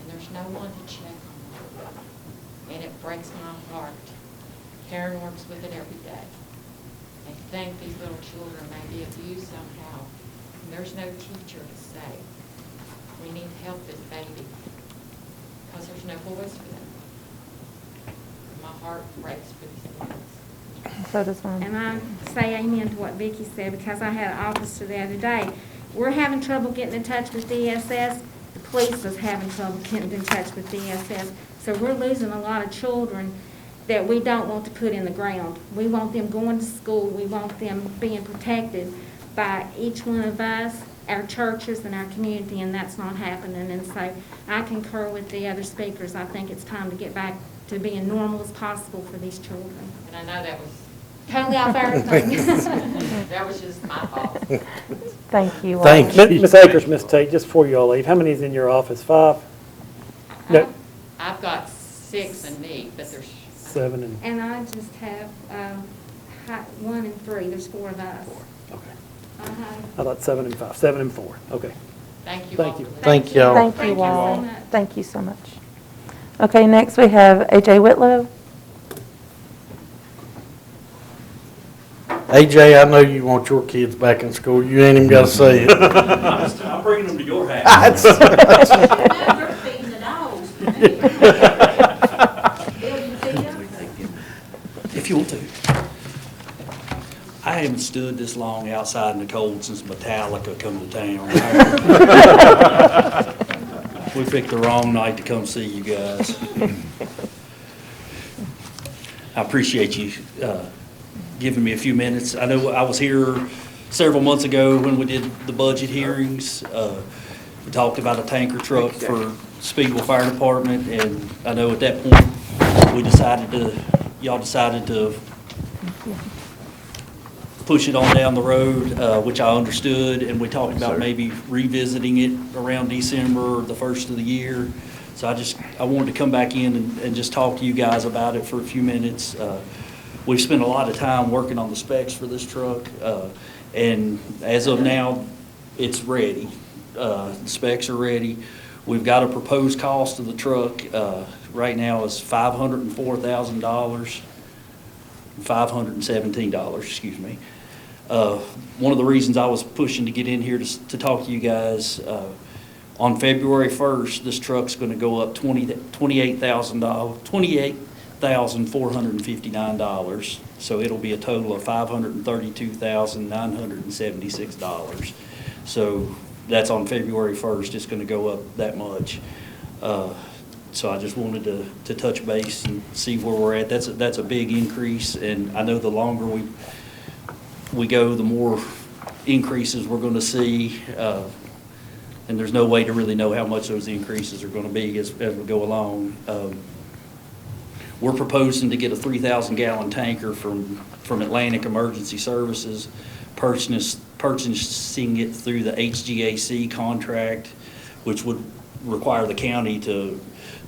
and there's no one to check on them. And it breaks my heart. Karen works with it every day. They think these little children may be abused somehow, and there's no teacher to say, we need to help this baby, because there's no voice for them. My heart breaks for these kids. So does mine. And I say amen to what Vicki said, because I had an officer the other day. We're having trouble getting in touch with DSS. The police is having trouble getting in touch with DSS. So we're losing a lot of children that we don't want to put in the ground. We want them going to school. We want them being protected by each one of us, our churches, and our community, and that's not happening. And so I concur with the other speakers. I think it's time to get back to being normal as possible for these children. And I know that was, Totally off our thing. that was just my fault. Thank you all. Thank you. Ms. Akers, Ms. Tate, just before you all leave, how many is in your office? 5? No, I've got 6 in me, but there's 7 and, And I just have 1 and 3. There's 4 of us. okay. Uh-huh. I thought 7 and 5, 7 and 4, okay. Thank you Thank all you. for listening. Thank y'all. Thank Thank you you so all. much. Thank you so much. Okay, next we have AJ Whitlow. AJ, I know you want your kids back in school. You ain't even got to say it. I'm bringing them to your house. If you want to. I haven't stood this long outside in the cold since Metallica come to town. We picked the wrong night to come see you guys. I appreciate you giving me a few minutes. I know I was here several months ago when we did the budget hearings. We talked about a tanker truck for Speedwell Fire Department, and I know at that point, y'all decided to push it on down the road, which I understood, and we talked about maybe revisiting it around December or the first of the year. So I wanted to come back in and just talk to you guys about it for a few minutes. We've spent a lot of time working on the specs for this truck, and as of now, it's ready. The specs are ready. We've got a proposed cost of the truck right now is $504,000, $517, excuse me. One of the reasons I was pushing to get in here to talk to you guys, on February 1st, this truck's going to go up $28,459. So it'll be a total of $532,976. So that's on February 1st, it's gonna go up that much. So I just wanted to touch base and see where we're at. That's a big increase, and I know the longer we go, the more increases we're gonna see. And there's no way to really know how much those increases are gonna be as we go along. We're proposing to get a 3,000-gallon tanker from Atlantic Emergency Services, purchasing it through the HGAC contract, which would require the county to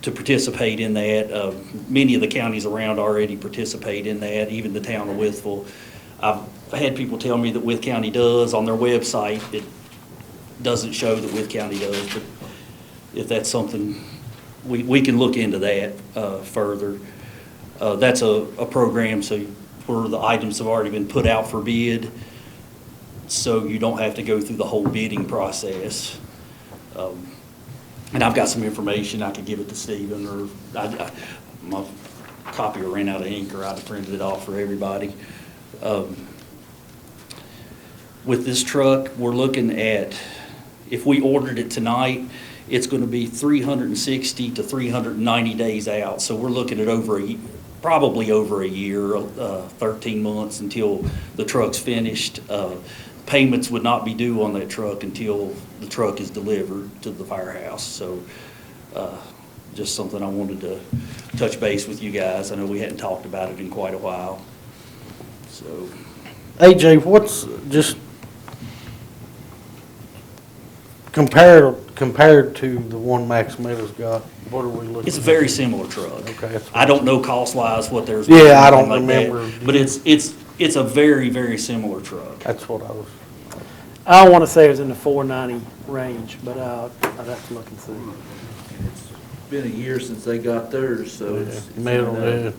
participate in that. Many of the counties around already participate in that, even the town of Withville. I've had people tell me that Wythe County does. On their website, it doesn't show that Wythe County does, but if that's something, we can look into that further. That's a program where the items have already been put out for bid, so you don't have to go through the whole bidding process. And I've got some information, I could give it to Stephen, or my copier ran out of ink, or I'd have printed it off for everybody. With this truck, we're looking at, if we ordered it tonight, it's going to be 360 to 390 days out. So we're looking at probably over a year, 13 months until the truck's finished. Payments would not be due on that truck until the truck is delivered to the firehouse. So just something I wanted to touch base with you guys. I know we hadn't talked about it in quite a while. So, AJ, what's just compared to the one Max Meadows got, what are we looking at? it's a very similar truck. Okay. I don't know cost-wise what there's. Yeah, I don't remember. But it's a very, very similar truck. That's what I was. I want to say it was in the 490 range, but I'd have to look and see. It's been a year since they got theirs, so it's Metal, yeah.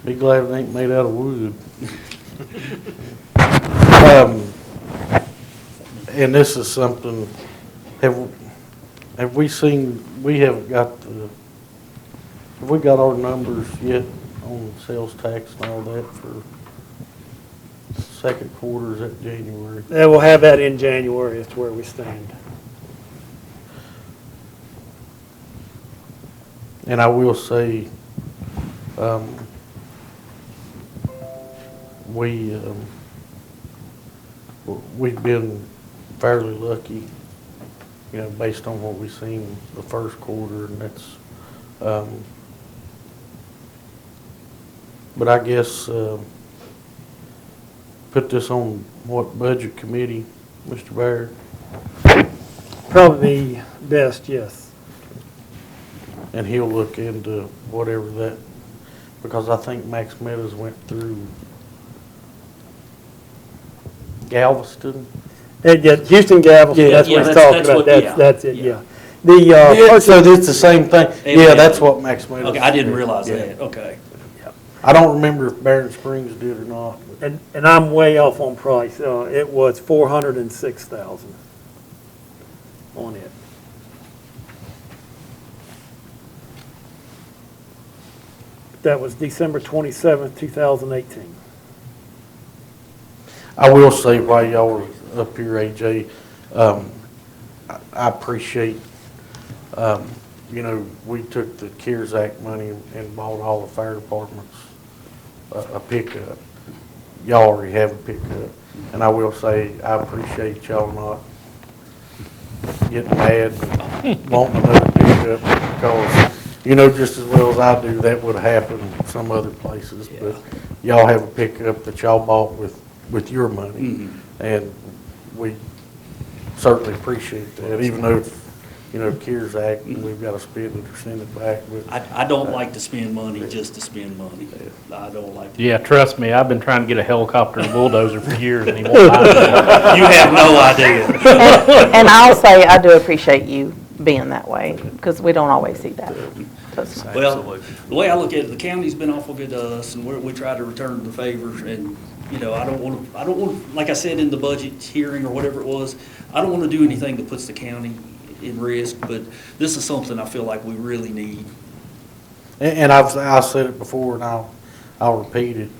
Be glad it ain't made out of wood. And this is something, have we seen, have we got our numbers yet on sales tax and all that for second quarter, is that January? Yeah, we'll have that in January as to where we stand. And I will say, we've been fairly lucky, you know, based on what we've seen the first quarter, and that's, but I guess, put this on what budget committee, Mr. Baird? Probably best, yes. And he'll look into whatever that, because I think Max Meadows went through Galveston. Houston, Galveston, that's what he's talking about. That's it, yeah. So it's the same thing. Yeah, that's what Max Meadows. Okay, I didn't realize that, okay. I don't remember if Barron Springs did or not. And I'm way off on price. It was $406,000 on it. That was December 27th, 2018. I will say while y'all were up here, AJ, I appreciate, you know, we took the CARES Act money and bought all the fire departments a pickup. Y'all already have a pickup. And I will say, I appreciate y'all not getting mad and wanting another pickup, because, you know, just as well as I do, that would have happened some other places. But y'all have a pickup that y'all bought with your money, and we certainly appreciate that, even though it's, you know, CARES Act, and we've got to spend it or send it back. But I don't like to spend money just to spend money. I don't like to. Yeah, trust me, I've been trying to get a helicopter and bulldozer for years, and he won't buy it. You have no idea. And I'll say, I do appreciate you being that way, because we don't always see that. Well, the way I look at it, the county's been awful good to us, and we try to return the favor. And you know, I don't want, like I said in the budget hearing or whatever it was, I don't want to do anything that puts the county in risk. But this is something I feel like we really need. And I've said it before, and I'll repeat it.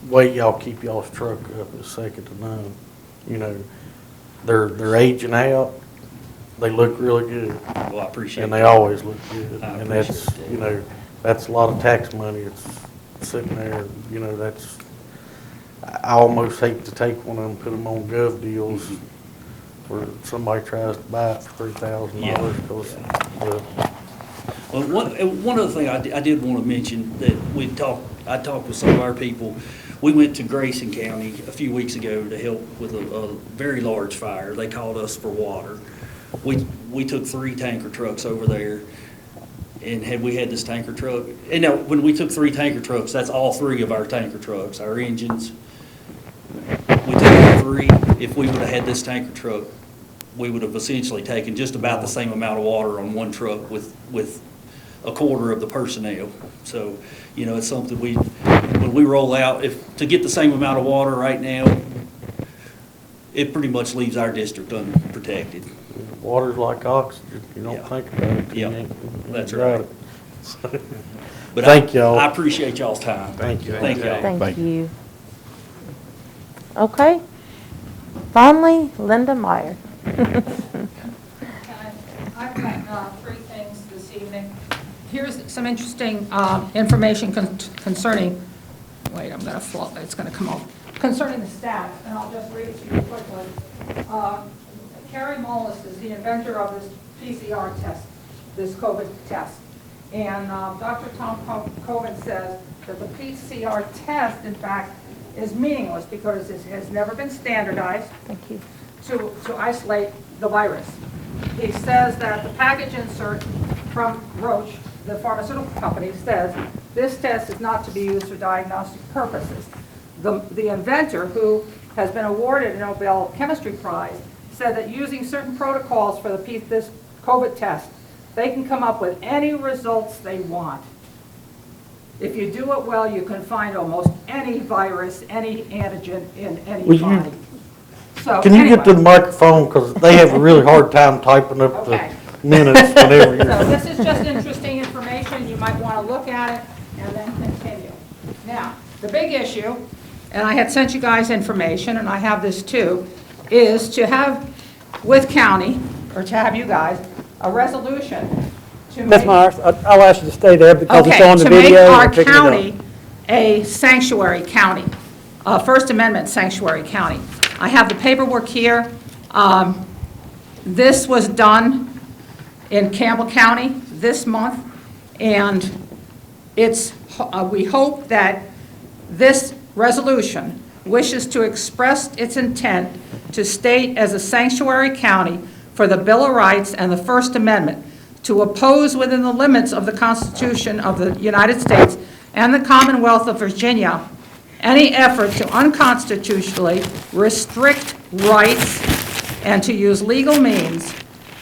way y'all keep y'all's truck up is second to none. You know, they're aging out, they look really good, Well, I appreciate and that. they always look good. I And that's, appreciate that. you know, that's a lot of tax money, it's sitting there, you know, that's, I almost hate to take one of them, put them on gov deals where somebody tries to buy it for $3,000 because Well, one other thing I did want to mention that I talked with some of our people. We went to Grayson County a few weeks ago to help with a very large fire. They called us for water. We took 3 tanker trucks over there, and we had this tanker truck. And now, when we took 3 tanker trucks, that's all 3 of our tanker trucks, our engines. We took all 3. If we would have had this tanker truck, we would have essentially taken just about the same amount of water on one truck with a quarter of the personnel. So, you know, it's something when we roll out, to get the same amount of water right now, it pretty much leaves our district unprotected. water's like oxygen, you don't Yeah. think about it. till you Yeah, ain't that's got right. it. So, But Thank y'all. I appreciate y'all's time. Thank you. Thank y'all. Thank you. Okay. Finally, Linda Meyer. I've got 3 things this evening. Here's some interesting information concerning, wait, I'm going to float, it's going to come off, concerning the stats, and I'll just read it to you quickly. Carrie Mullis is the inventor of this PCR test, this COVID test. And Dr. Tom Coven says that the PCR test, in fact, is meaningless because it has never been standardized. Thank you. To isolate the virus. He says that the package insert from Roche, the pharmaceutical company, says this test is not to be used for diagnostic purposes. The inventor, who has been awarded a Nobel Chemistry Prize, said that using certain protocols for this COVID test, they can come up with any results they want. If you do it well, you can find almost any virus, any antigen in any Will you- body. So, Can you get to anyway. the microphone, because they have a really hard time typing up Okay. the minutes whenever So you're. this is just interesting information, you might want to look at it and then continue. Now, the big issue, and I had sent you guys information, and I have this too, is to have with county, or to have you guys, a resolution to Ms. make. Myers, I'll ask you to stay there because it's Okay, on the to make video. our and we're picking it up. county a sanctuary county, a First Amendment sanctuary county. I have the paperwork here. This was done in Campbell County this month, and we hope that this resolution wishes to express its intent to state as a sanctuary county for the Bill of Rights and the First Amendment, to oppose within the limits of the Constitution of the United States and the Commonwealth of Virginia any effort to unconstitutionally restrict rights and to use legal means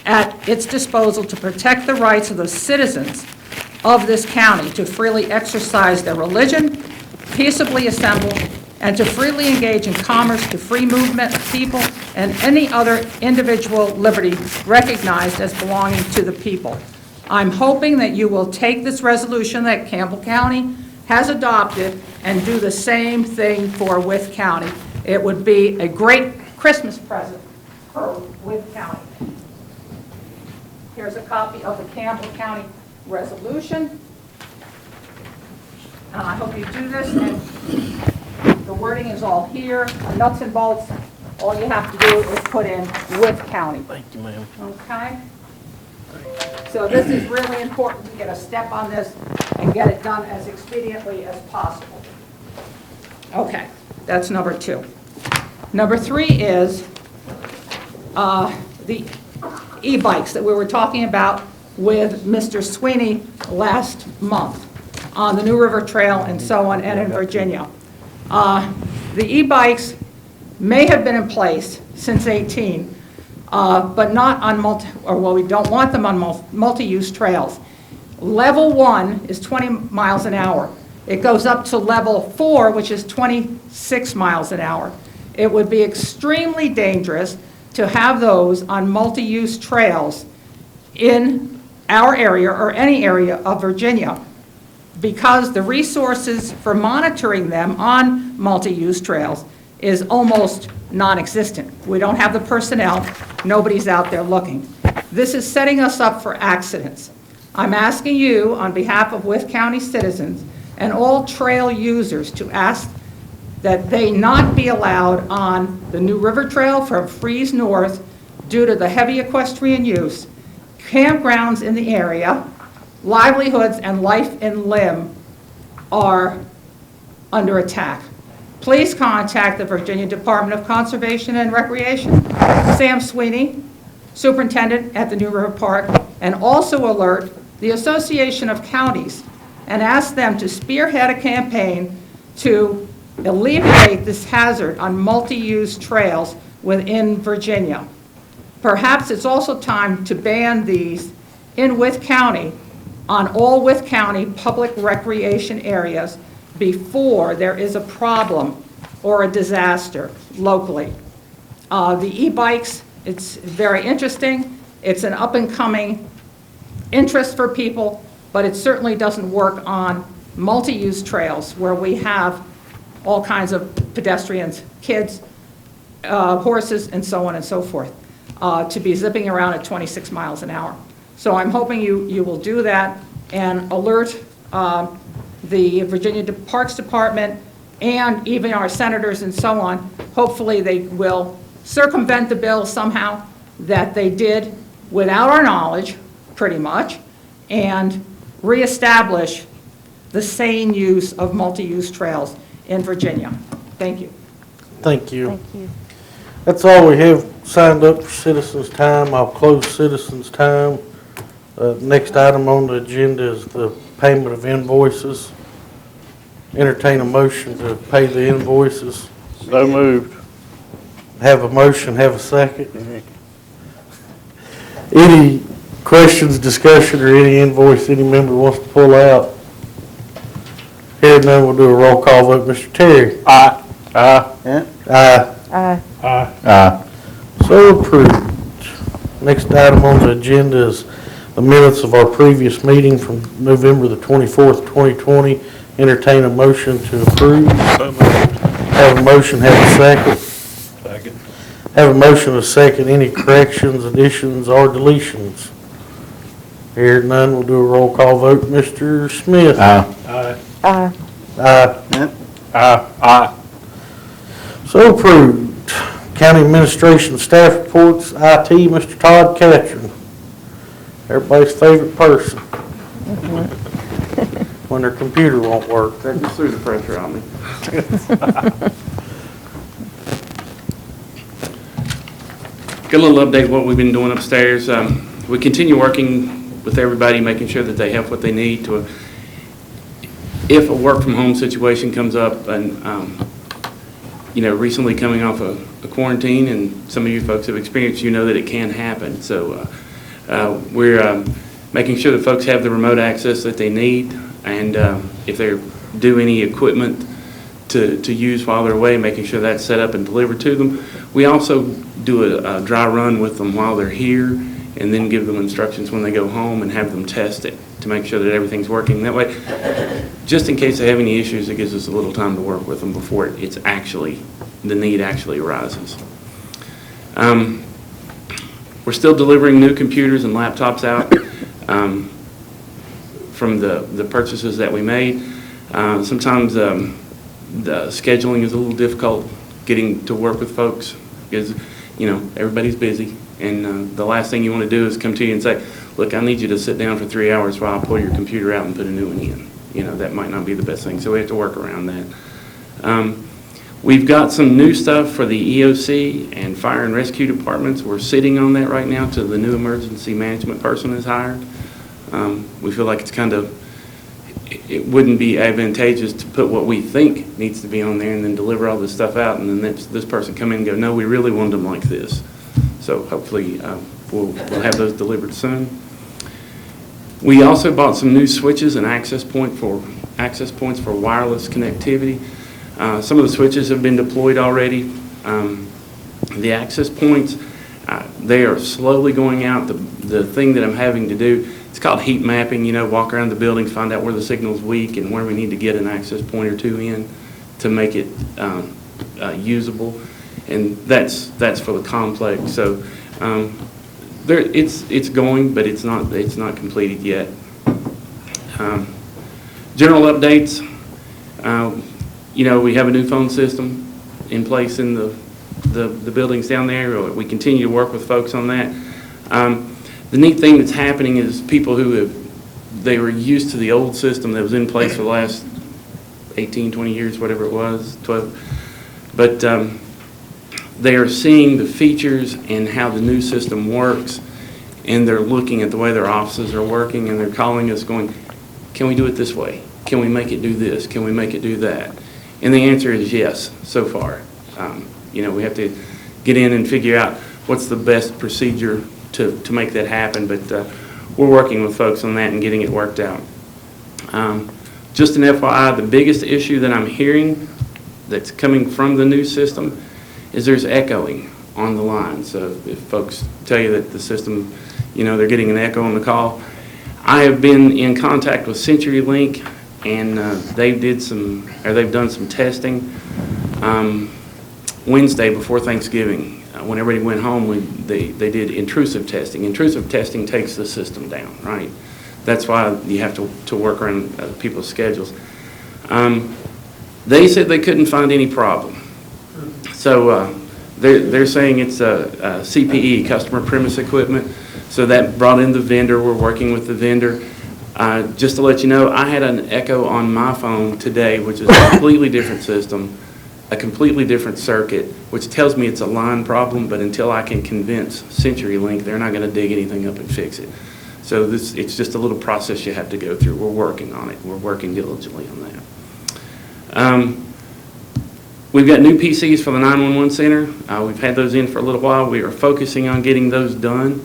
at its disposal to protect the rights of the citizens of this county to freely exercise their religion, peaceably assemble, and to freely engage in commerce, to free movement of people, and any other individual liberty recognized as belonging to the people. I'm hoping that you will take this resolution that Campbell County has adopted and do the same thing for Wythe County. It would be a great Christmas present for Wythe County. Here's a copy of the Campbell County resolution. And I hope you do this, and the wording is all here, nuts and bolts. All you have to do is put in Wythe County. Thank you, ma'am. Okay? So this is really important to get a step on this and get it done as expediently as possible. Okay, that's number 2. Number 3 is the e-bikes that we were talking about with Mr. Sweeney last month on the New River Trail and so on, and in Virginia. The e-bikes may have been in place since 18, but not on we don't want them on multi-use trails. Level 1 is 20 miles an hour. It goes up to level 4, which is 26 miles an hour. It would be extremely dangerous to have those on multi-use trails in our area or any area of Virginia because the resources for monitoring them on multi-use trails is almost non-existent. We don't have the personnel, nobody's out there looking. This is setting us up for accidents. I'm asking you, on behalf of Wythe County citizens and all trail users, to ask that they not be allowed on the New River Trail from Freeze North due to the heavy equestrian use, campgrounds in the area, livelihoods and life and limb are under attack. Please contact the Virginia Department of Conservation and Recreation, Sam Sweeney, Superintendent at the New River Park, and also alert the Association of Counties and ask them to spearhead a campaign to alleviate this hazard on multi-use trails within Virginia. Perhaps it's also time to ban these in Wythe County on all Wythe County public recreation areas before there is a problem or a disaster locally. The e-bikes, it's very interesting. It's an up-and-coming interest for people, but it certainly doesn't work on multi-use trails where we have all kinds of pedestrians, kids, horses, and so on and so forth, to be zipping around at 26 miles an hour. So I'm hoping you will do that and alert the Virginia Parks Department and even our senators and so on. Hopefully they will circumvent the bill somehow that they did without our knowledge, pretty much, and reestablish the sane use of multi-use trails in Virginia. Thank you. Thank you. Thank you. That's all we have signed up for citizens' time. I'll close citizens' time. Next item on the agenda is the payment of invoices. Entertain a motion to pay the invoices. So moved. Have a motion, have a second. Any questions, discussion, or any invoice any member wants to pull out? Hearing none, we'll do a roll call vote. Mr. Terry? Aye. Aye. Aye. Aye. Aye. Aye. So approved. Next item on the agenda is the minutes of our previous meeting from November the 24th, 2020. Entertain a motion to approve. Have a motion, have a second. Second. Have a motion, a second. Any corrections, additions, or deletions? Hearing none, we'll do a roll call vote. Mr. Smith? Aye. Aye. Aye. Aye. Aye. Aye. So approved. County Administration Staff Reports, IT, Mr. Todd Catron. Everybody's favorite person. When their computer won't work. That just threw the pressure on me. Got a little update of what we've been doing upstairs. We continue working with everybody, making sure that they have what they need to, if a work from home situation comes up, and recently coming off a quarantine, and some of you folks have experienced, you know that it can happen. So we're making sure that folks have the remote access that they need, and if they're due any equipment to use while they're away, making sure that's set up and delivered to them. We also do a dry run with them while they're here, and then give them instructions when they go home and have them test it to make sure that everything's working. That way, just in case they have any issues, it gives us a little time to work with them before the need actually arises. We're still delivering new computers and laptops out from the purchases that we made. Sometimes the scheduling is a little difficult getting to work with folks because, everybody's busy. And the last thing you want to do is come to you and say, look, I need you to sit down for 3 hours while I pull your computer out and put a new one in. That might not be the best thing, so we have to work around that. We've got some new stuff for the EOC and fire and rescue departments. We're sitting on that right now till the new emergency management person is hired. We feel like it wouldn't be advantageous to put what we think needs to be on there and then deliver all this stuff out, and then this person come in and go, no, we really want them like this. So hopefully we'll have those delivered soon. We also bought some new switches and access points for wireless connectivity. Some of the switches have been deployed already. The access points, they are slowly going out. The thing that I'm having to do, it's called heat mapping, walk around the building, find out where the signal's weak and where we need to get an access point or two in to make it usable. And that's for the complex. So it's going, but it's not completed yet. General updates. We have a new phone system in place in the buildings down there. We continue to work with folks on that. The neat thing that's happening is people they were used to the old system that was in place for the last 18, 20 years, whatever it was, 12. But they are seeing the features and how the new system works, and they're looking at the way their offices are working, and they're calling us going, can we do it this way? Can we make it do this? Can we make it do that? And the answer is yes, so far. We have to get in and figure out what's the best procedure to make that happen, but we're working with folks on that and getting it worked out. Just an FYI, the biggest issue that I'm hearing that's coming from the new system is there's echoing on the line. So if folks tell you that the system, they're getting an echo on the call. I have been in contact with CenturyLink, and they've done some testing. Wednesday before Thanksgiving, when everybody went home, they did intrusive testing. Intrusive testing takes the system down, right? That's why you have to work around people's schedules. They said they couldn't find any problem. So they're saying it's a CPE, customer premise equipment. So that brought in the vendor. We're working with the vendor. Just to let you know, I had an echo on my phone today, which is a completely different system, a completely different circuit, which tells me it's a line problem, but until I can convince CenturyLink, they're not going to dig anything up and fix it. So it's just a little process you have to go through. We're working on it. We're working diligently on that. We've got new PCs for the 911 center. We've had those in for a little while. We are focusing on getting those done.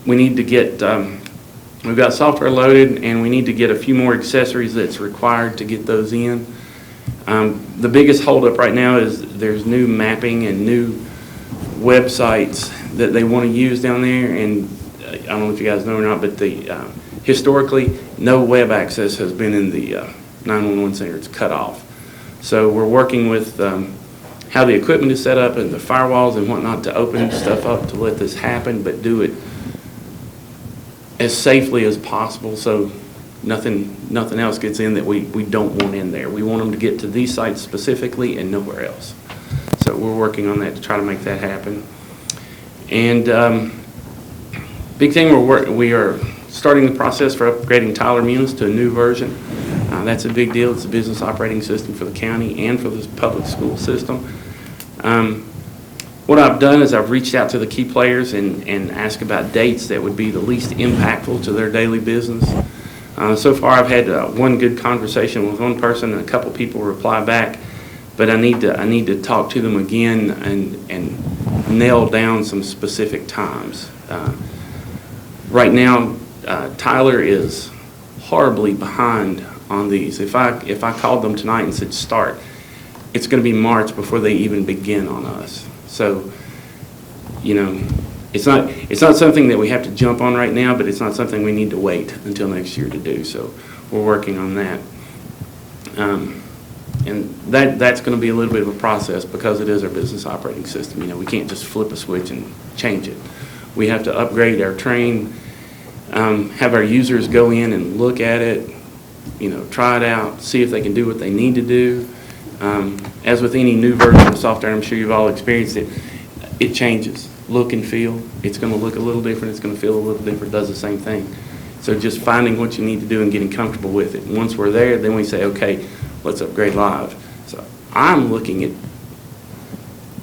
We need to get, we've got software loaded, and we need to get a few more accessories that's required to get those in. The biggest holdup right now is there's new mapping and new websites that they want to use down there, and I don't know if you guys know or not, but historically, no web access has been in the 911 center. It's cut off. So we're working with how the equipment is set up and the firewalls and whatnot to open stuff up to let this happen, but do it as safely as possible so nothing else gets in that we don't want in there. We want them to get to these sites specifically and nowhere else. So we're working on that to try to make that happen. And big thing, we are starting the process for upgrading Tyler Munis to a new version. That's a big deal. It's a business operating system for the county and for the public school system. What I've done is I've reached out to the key players and asked about dates that would be the least impactful to their daily business. So far I've had one good conversation with one person and a couple people reply back, but I need to talk to them again and nail down some specific times. Right now, Tyler is horribly behind on these. If I called them tonight and said start, it's going to be March before they even begin on us. So, it's not something that we have to jump on right now, but it's not something we need to wait until next year to do. So we're working on that. And that's going to be a little bit of a process because it is our business operating system. We can't just flip a switch and change it. We have to upgrade our train, have our users go in and look at it, try it out, see if they can do what they need to do. As with any new version of software, I'm sure you've all experienced it, it changes, look and feel. It's going to look a little different, it's going to feel a little different, does the same thing. So just finding what you need to do and getting comfortable with it. Once we're there, then we say, okay, let's upgrade live. So I'm looking at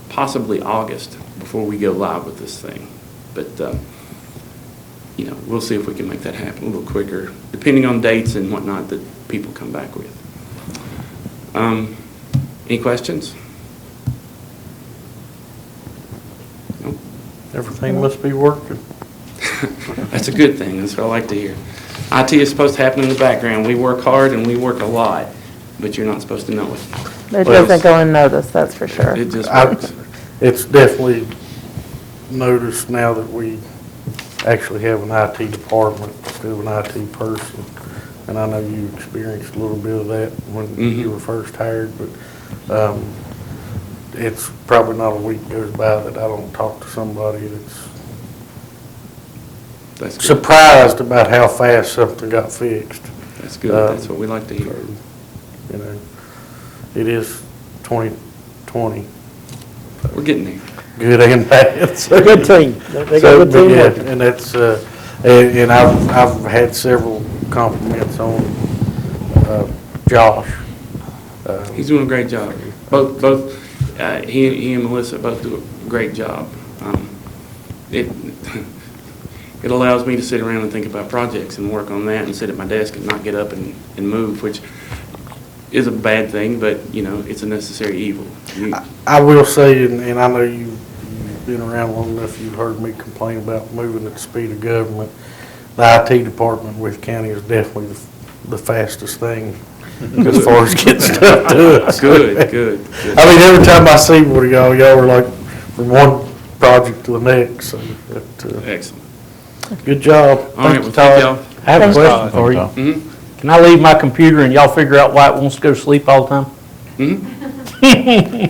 possibly August before we go live with this thing. But, we'll see if we can make that happen a little quicker, depending on dates and whatnot that people come back with. Any questions? No? Everything must be working. That's a good thing. That's what I like to hear. IT is supposed to happen in the background. We work hard and we work a lot, but you're not supposed to know it. It doesn't go unnoticed, that's for sure. It just works. It's definitely noticed now that we actually have an IT department instead of an IT person. And I know you experienced a little bit of that when you were first hired, but it's probably not a week goes by that I don't talk to somebody that's good. surprised about how fast something got fixed. That's good. That's what we like to hear. You know, it is 2020. We're getting there. Good and bad. So, Good team. They got a good team yeah, working. and that's, and I've had several compliments on Josh. He's doing a great job. Both he and Melissa both do a great job. It it allows me to sit around and think about projects and work on that and sit at my desk and not get up and move, which is a bad thing, but you know, it's a necessary evil. I will say, and I know you've been around long enough, you've heard me complain about moving at the speed of government. The IT department with county is definitely the fastest thing as far as getting stuff to us. Good. I mean, every time I see one of y'all are like from one project to the next. So Excellent. Good job. All right, well, you, thank Todd. y'all. I have a question for you. Mm-hmm. Can I leave my computer and y'all figure out why it wants to go to sleep all the time? Mm-hmm.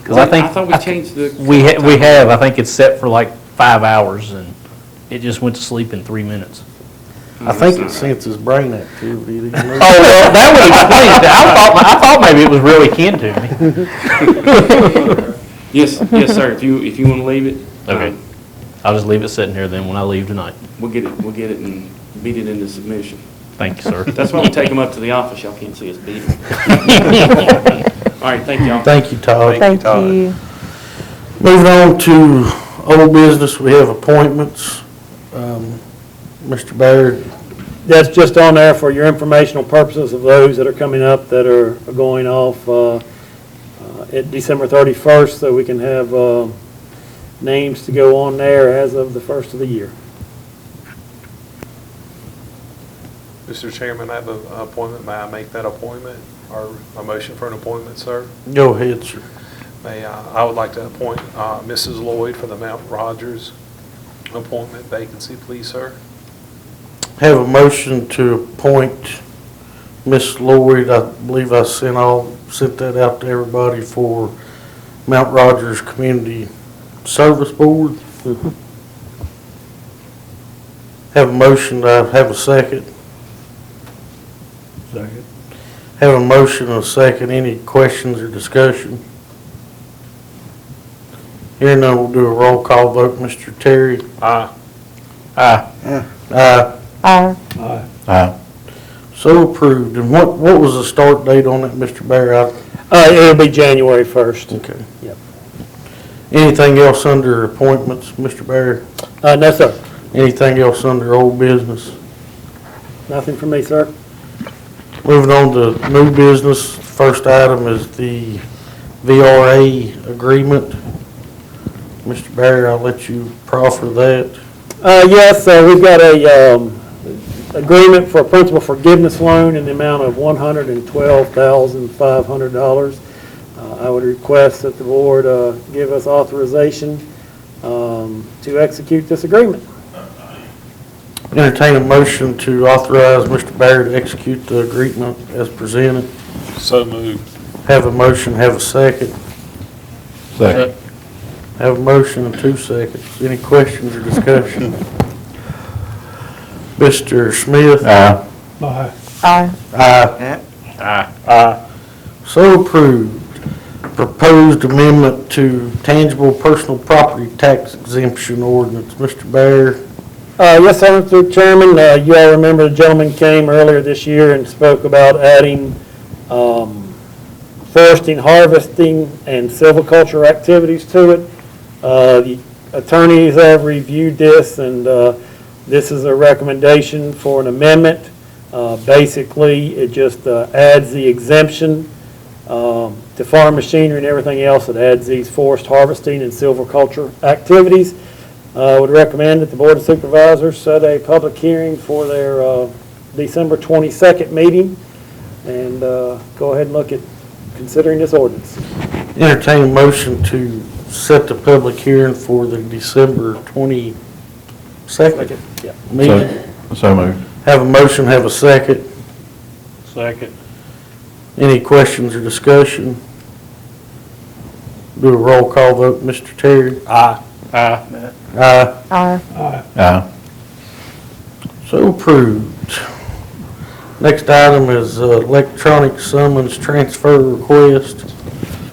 Because I thought we changed the. we have. I think it's set for like 5 hours, and it just went to sleep in 3 minutes. I think it senses brain activity. Oh, well, that would explain it. I thought maybe it was really kin to me. Yes, sir. If you want to leave it. Okay. I'll just leave it sitting here then when I leave tonight. We'll get it and beat it into submission. Thank you, sir. That's why we take them up to the office. Y'all can't see us beat them. All right, thank y'all. Thank you, Todd. Thank you. Moving on to old business, we have appointments. Mr. Baird. That's just on there for your informational purposes of those that are coming up that are going off at December 31st, so we can have names to go on there as of the first of the year. Mr. Chairman, I have an appointment. May I make that appointment or a motion for an appointment, sir? Go ahead, sir. I would like to appoint Mrs. Lloyd for the Mount Rogers appointment vacancy, please, sir. Have a motion to appoint Miss Lloyd. I believe I sent that out to everybody for Mount Rogers Community Service Board. Have a motion, have a second. Second. Have a motion and a second. Any questions or discussion? Here none, we'll do a roll call vote. Mr. Terry? Aye. Aye. Aye. Aye. So approved. And what was the start date on that, Mr. Bear? It'll be January 1st. Okay. Yep. Anything else under appointments, Mr. Bear? No, sir. Anything else under old business? Nothing from me, sir. Moving on to new business, first item is the VRA agreement. Mr. Bear, I'll let you proffer that. Yes, we've got a agreement for a principal forgiveness loan in the amount of $112,500. I would request that the board give us authorization to execute this agreement. Entertain a motion to authorize Mr. Bear to execute the agreement as presented. So moved. Have a motion, have a second. Second. Have a motion in 2 seconds. Any questions or discussion? Mr. Smith? Aye. Aye. Aye. Aye. So approved. Proposed amendment to tangible personal property tax exemption ordinance. Mr. Bear? Yes, sir, Mr. Chairman. You all remember the gentleman came earlier this year and spoke about adding foresting, harvesting, and silviculture activities to it. The attorneys have reviewed this, and this is a recommendation for an amendment. Basically, it just adds the exemption to farm machinery and everything else. It adds these forest harvesting and silviculture activities. I would recommend that the Board of Supervisors set a public hearing for their December 22nd meeting and go ahead and look at considering this ordinance. Entertain a motion to set the public hearing for the December 22nd Second? Yeah. Me? So moved. Have a motion, have a second. Second. Any questions or discussion? Do a roll call vote, Mr. Terry? Aye. Aye. Aye. Aye. Aye. So approved. Next item is electronic summons transfer request.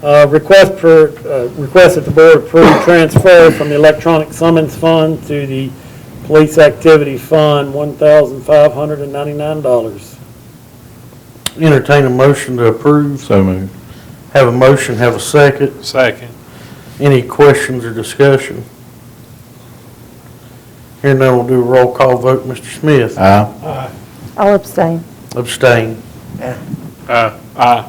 Request that the board approve transfer from the electronic summons fund to the police activity fund, $1,599. Entertain a motion to approve. So moved. Have a motion, have a second. Second. Any questions or discussion? Here now we'll do a roll call vote. Mr. Smith? Aye. I'll abstain. Abstain. Aye.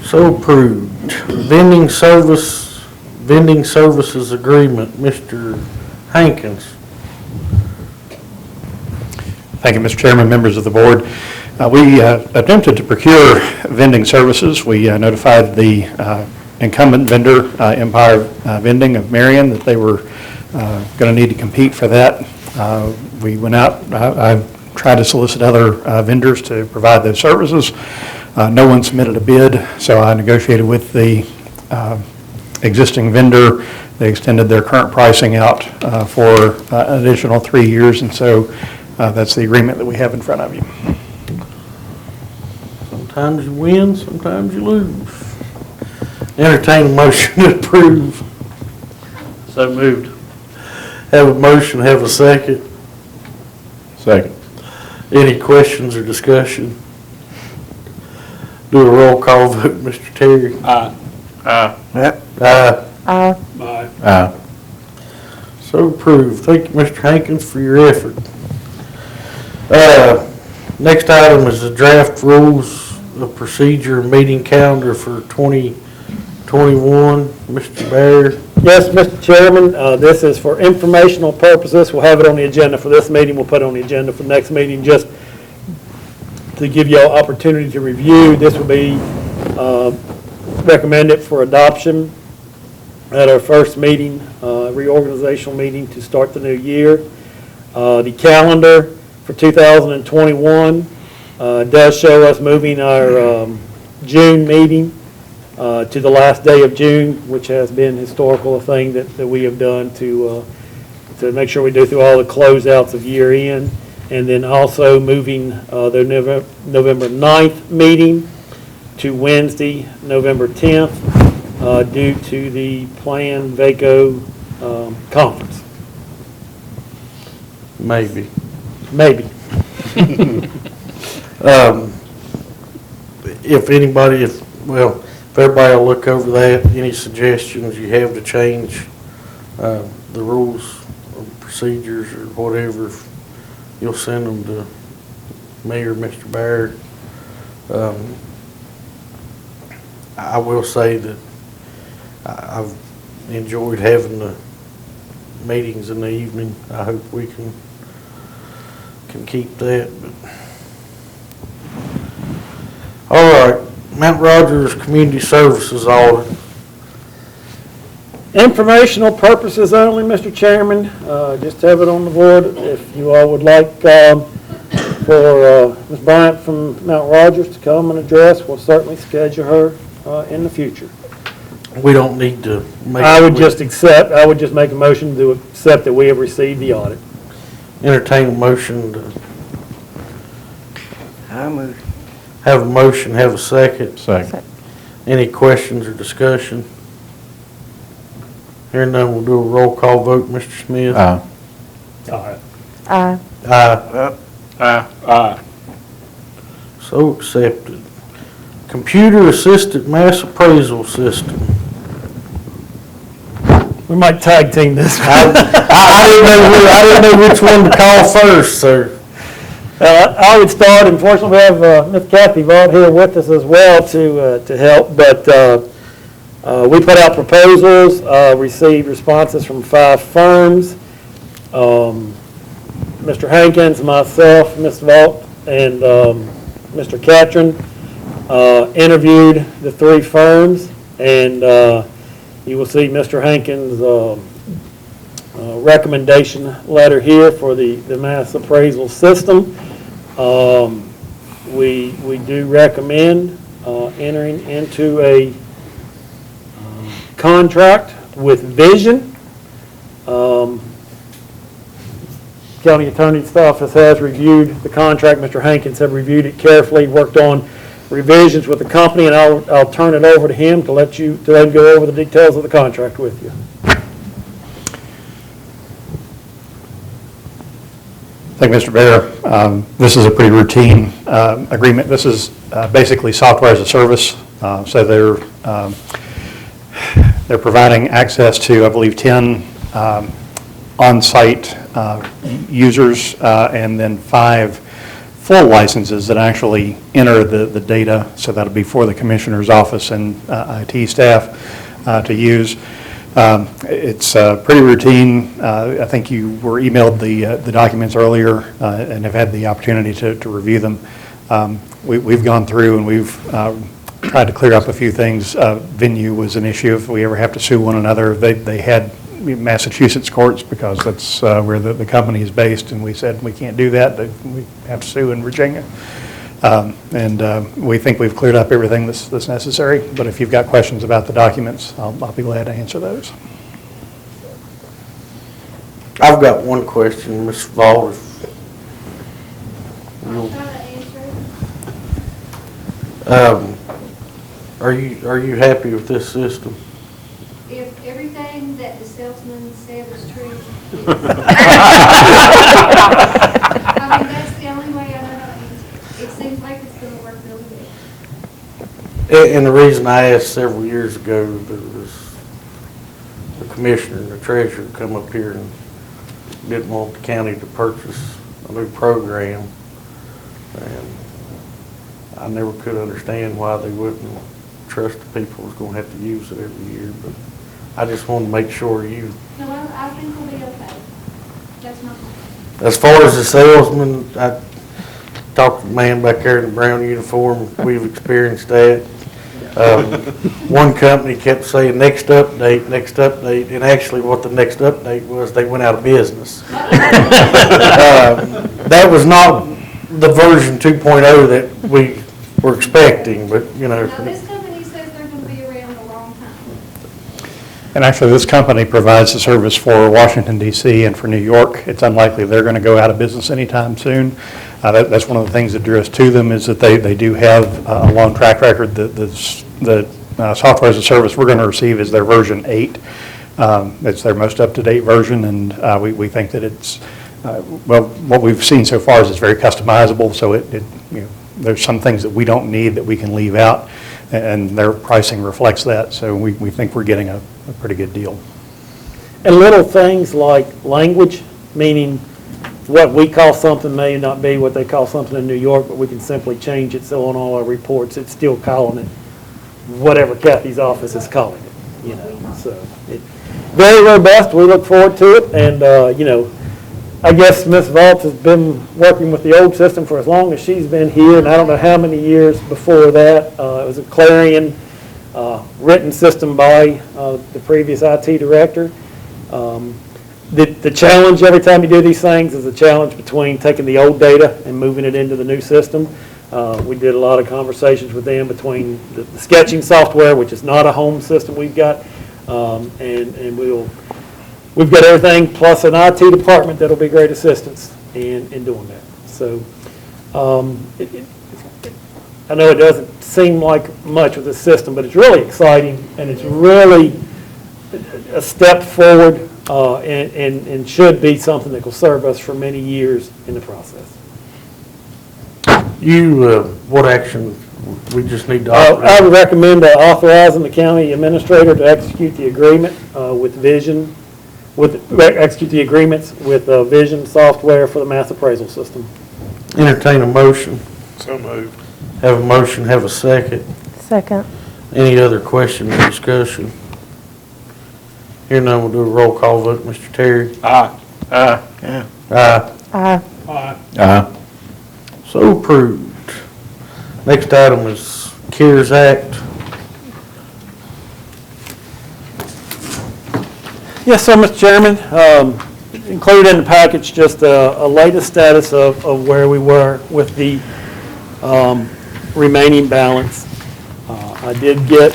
So approved. Vending services agreement, Mr. Hankins. Thank you, Mr. Chairman, members of the board. We attempted to procure vending services. We notified the incumbent vendor, Empire Vending of Marion, that they were going to need to compete for that. We went out, I tried to solicit other vendors to provide those services. No one submitted a bid, so I negotiated with the existing vendor. They extended their current pricing out for an additional 3 years, and so that's the agreement that we have in front of you. Sometimes you win, sometimes you lose. Entertain a motion to approve. So moved. Have a motion, have a second. Second. Any questions or discussion? Do a roll call vote, Mr. Terry. Aye. Aye. Aye. Aye. Aye. Aye. So approved. Thank you, Mr. Hankins, for your effort. Next item is the draft rules of procedure meeting calendar for 2021. Mr. Bear. Yes, Mr. Chairman, this is for informational purposes. We'll have it on the agenda for this meeting. We'll put it on the agenda for the next meeting, just to give you all opportunity to review. This will be recommended for adoption at our first meeting, reorganizational meeting to start the new year. The calendar for 2021 does show us moving our June meeting to the last day of June, which has been historical, a thing that we have done to make sure we do through all the closeouts of year end. And then also moving the November 9th meeting to Wednesday, November 10th, due to the planned VACO conference. Maybe. If everybody will look over that, any suggestions you have to change the rules or procedures or whatever, you'll send them to me or Mr. Barrett. I will say that I've enjoyed having the meetings in the evening. I hope we can keep that. But all right, Mount Rogers Community Services Audit. Informational purposes only, Mr. Chairman. Just have it on the board. If you all would like for Ms. Bryant from Mount Rogers to come and address, we'll certainly schedule her in the future. We don't need to make. I would just make a motion to accept that we have received the audit. Entertain a motion to. I move. Have a motion, have a second. Second. Any questions or discussion? Hearing none, we'll do a roll call vote. Mr. Smith? Aye. Aye. Aye. Aye. Aye. So accepted. Computer Assisted Mass Appraisal System. We might tag team this. I didn't know which one to call first, sir. I would start. Unfortunately, we have Ms. Kathy Vaught here with us as well to help. But we put out proposals, received responses from 5 firms. Mr. Hankins, myself, Ms. Vaught, and Mr. Catron interviewed the 3 firms, and you will see Mr. Hankins' recommendation letter here for the mass appraisal system. We do recommend entering into a contract with Vision. County Attorney's Office has reviewed the contract. Mr. Hankins have reviewed it carefully, worked on revisions with the company, and I'll turn it over to him to let him go over the details of the contract with you. Thank you, Mr. Bear. This is a pretty routine agreement. This is basically software as a service. So they're providing access to, I believe, 10 on-site users and then 5 full licenses that actually enter the data. So that'll be for the Commissioner's office and IT staff to use. It's pretty routine. I think you were emailed the documents earlier and have had the opportunity to review them. We've gone through and we've tried to clear up a few things. Venue was an issue. If we ever have to sue one another, they had Massachusetts courts because that's where the company is based, and we said we can't do that. We have to sue in Virginia. And we think we've cleared up everything that's necessary, but if you've got questions about the documents, I'll be glad to answer those. I've got one question, Ms. Vaughn. Are you happy with this system? If everything that the salesman said was true. I mean, that's the only way I know how to answer it. It seems like it's going to work really good. And the reason I asked several years ago, there was the commissioner and the treasurer come up here and didn't want the county to purchase a new program. And I never could understand why they wouldn't trust the people who's going to have to use it every year. But I just wanted to make sure you. No, I think we'll be okay. That's my point. As far as the salesman, I talked to the man back there in the brown uniform. We've experienced that. One company kept saying next update, and actually what the next update was, they went out of business. That was not the version 2.0 that we were expecting, but you know. Now, this company says they're going to be around a long time. And actually, this company provides the service for Washington, D.C. and for New York. It's unlikely they're going to go out of business anytime soon. That's one of the things that drew us to them, is that they do have a long track record. The software as a service we're going to receive is their version 8. It's their most up-to-date version, and we think that it's, well, what we've seen so far is it's very customizable, so there's some things that we don't need that we can leave out, and their pricing reflects that, so we think we're getting a pretty good deal. And little things like language, meaning what we call something may not be what they call something in New York, but we can simply change it so on all our reports it's still calling it whatever Kathy's office is calling it, you know. So very robust. We look forward to it, and you know, I guess Ms. Vault has been working with the old system for as long as she's been here, and I don't know how many years before that. It was a Clarion written system by the previous IT director. The challenge every time you do these things is a challenge between taking the old data and moving it into the new system. We did a lot of conversations with them between the sketching software, which is not a home system we've got, and we've got everything plus an IT department that'll be great assistance in doing that. So I know it doesn't seem like much with the system, but it's really exciting, and it's really a step forward, and should be something that will serve us for many years in the process. What action, we just need to I would recommend authorizing the county administrator to execute the agreement with Vision, execute the agreements with Vision software for the mass appraisal system. entertain a motion. So moved. Have a motion, have a second. Second. Any other questions or discussion? Here none, we'll do a roll call vote. Mr. Terry? Aye. Aye. Yeah. Aye. Aye. Aye. Aye. So approved. Next item is CARES Act. Yes, sir, Mr. Chairman. Included in the package, just a latest status of where we were with the remaining balance. I did get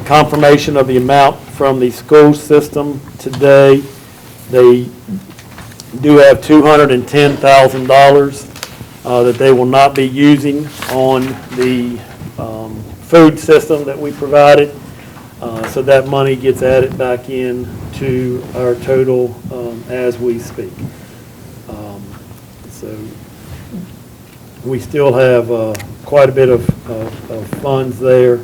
confirmation of the amount from the school system today. They do have $210,000 that they will not be using on the food system that we provided. So that money gets added back in to our total as we speak. So we still have quite a bit of funds there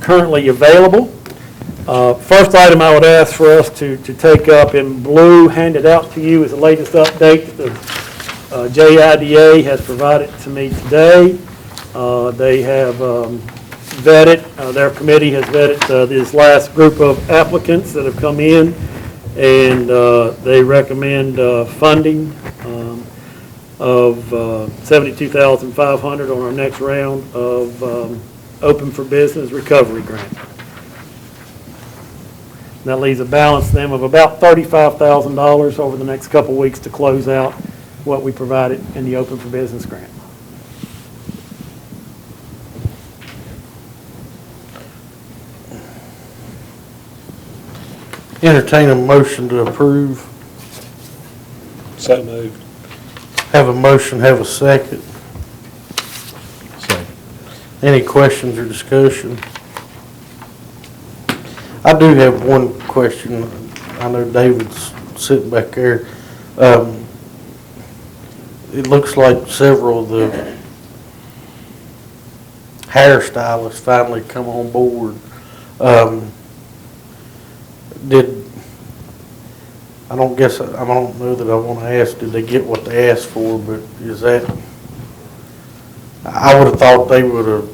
currently available. First item I would ask for us to take up in blue, handed out to you, is the latest update that the JIDA has provided to me today. They have vetted, their committee has vetted this last group of applicants that have come in, and they recommend funding of $72,500 on our next round of Open for Business Recovery Grant. That leaves a balance to them of about $35,000 over the next couple weeks to close out what we provided in the Open for Business Grant. Entertain a motion to approve. So moved. Have a motion, have a second. Second. Any questions or discussion? I do have one question. I know David's sitting back there. It looks like several of the hairstylists finally come on board. I don't know that I want to ask, did they get what they asked for, but is that, I would have thought they would have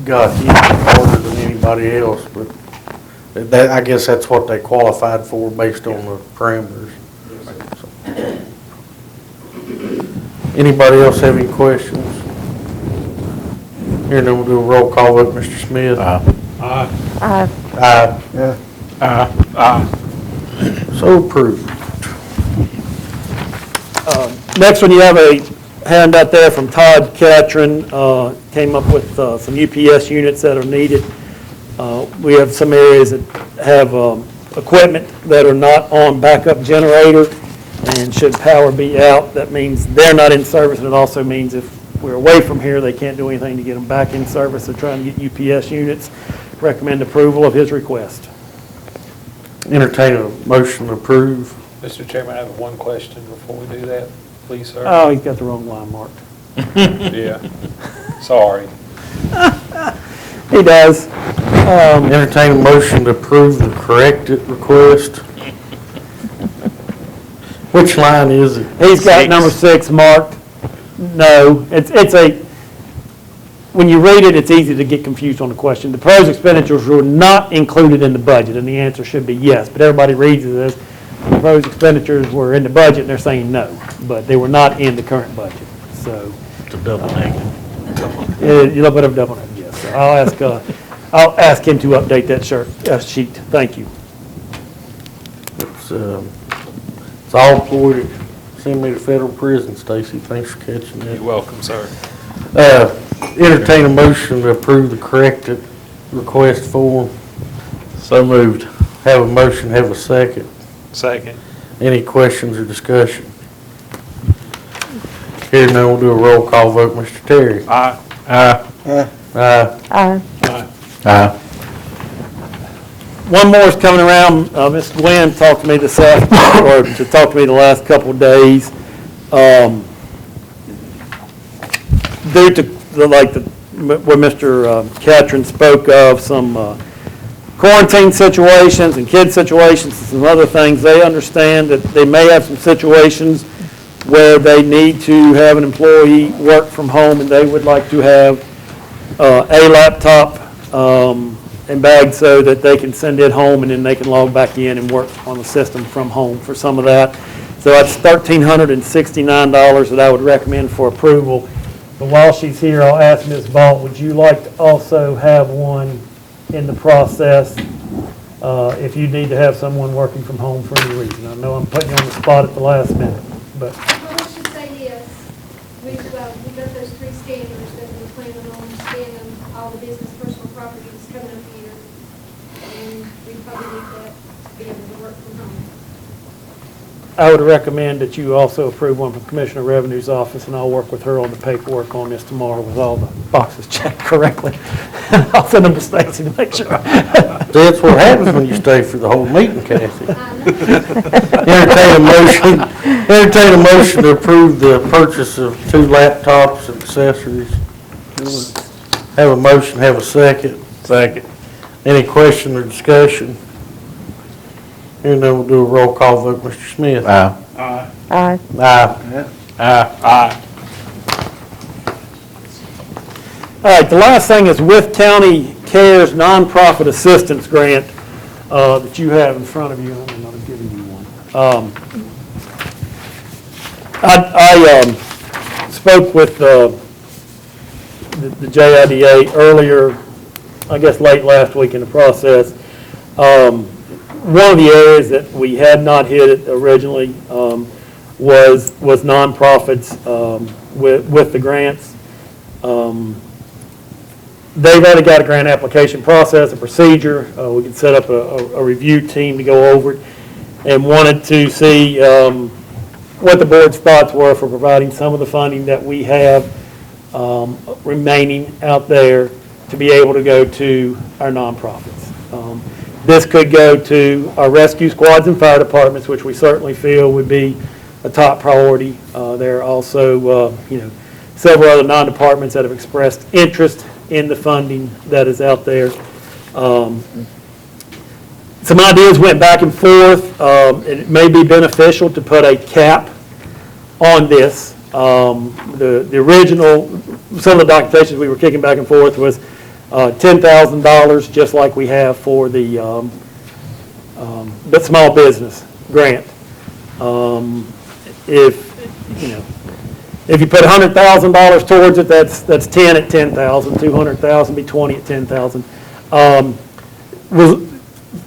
got even harder than anybody else, but that, I guess that's what they qualified for based on the parameters. Anybody else have any questions? Here, then we'll do a roll call vote. Mr. Smith? Aye. Aye. Aye. Aye. So approved. Next one, you have a handout there from Todd Catron. Came up with some UPS units that are needed. We have some areas that have equipment that are not on backup generator, and should power be out, that means they're not in service, and it also means if we're away from here, they can't do anything to get them back in service. So trying to get UPS units. Recommend approval of his request. Entertain a motion to approve. Mr. Chairman, I have one question before we do that, please, sir. Oh, he's got the wrong line marked. Yeah, sorry. He does. Entertain a motion to approve the corrected request. Which line is it? He's got number 6 marked. No, it's a, when you read it, it's easy to get confused on the question. The proposed expenditures were not included in the budget, and the answer should be yes. But everybody reads it as proposed expenditures were in the budget, and they're saying no. But they were not in the current budget, so. It's a double negative. A little bit of double negative, yes. So I'll ask him to update that sheet. Thank you. It's all employed at Send Me to Federal Prison, Stacy. Thanks for catching that. You're welcome, sir. Entertain a motion to approve the corrected request form. So moved. Have a motion, have a second. Second. Any questions or discussion? Here now we'll do a roll call vote. Mr. Terry? Aye. Aye. Aye. Aye. Aye. One more is coming around. Mr. Glenn talked to me this afternoon, or to talk to me the last couple of days. Due to what Mr. Catron spoke of, some quarantine situations and kid situations and some other things, they understand that they may have some situations where they need to have an employee work from home, and they would like to have a laptop and bag so that they can send it home, and then they can log back in and work on the system from home for some of that. So that's $1,369 that I would recommend for approval. But while she's here, I'll ask Ms. Vaught, would you like to also have one in the process if you need to have someone working from home for any reason. I know I'm putting you on the spot at the last minute, but Well, let's just say yes. We've got those 3 scanners that we're planning on scanning all the business personal properties coming up here. And we probably need that to be able to work from home. I would recommend that you also approve one from Commissioner Revenue's office, and I'll work with her on the paperwork on this tomorrow with all the boxes checked correctly. I'll send them to Stacy to make sure. That's what happens when you stay for the whole meeting, Kathy. Entertain a motion to approve the purchase of 2 laptops and accessories. Have a motion, have a second. Second. Any question or discussion? And then we'll do a roll call vote. Mr. Smith? Aye. Aye. Aye. Aye. All right, the last thing is with County Cares Nonprofit Assistance Grant that you have in front of you. I'm not giving you one. I spoke with the JIDA earlier, I guess late last week in the process. One of the areas that we had not hit it originally was nonprofits with the grants. They've already got a grant application process, a procedure. We can set up a review team to go over it, and wanted to see what the board's thoughts were for providing some of the funding that we have remaining out there to be able to go to our nonprofits. This could go to our rescue squads and fire departments, which we certainly feel would be a top priority. There are also, several other non-departments that have expressed interest in the funding that is out there. Some ideas went back and forth. It may be beneficial to put a cap on this. The original, some of the documentations we were kicking back and forth was $10,000, just like we have for the small business grant. If you put $100,000 towards it, that's 10 at 10,000. 200,000 be 20 at 10,000.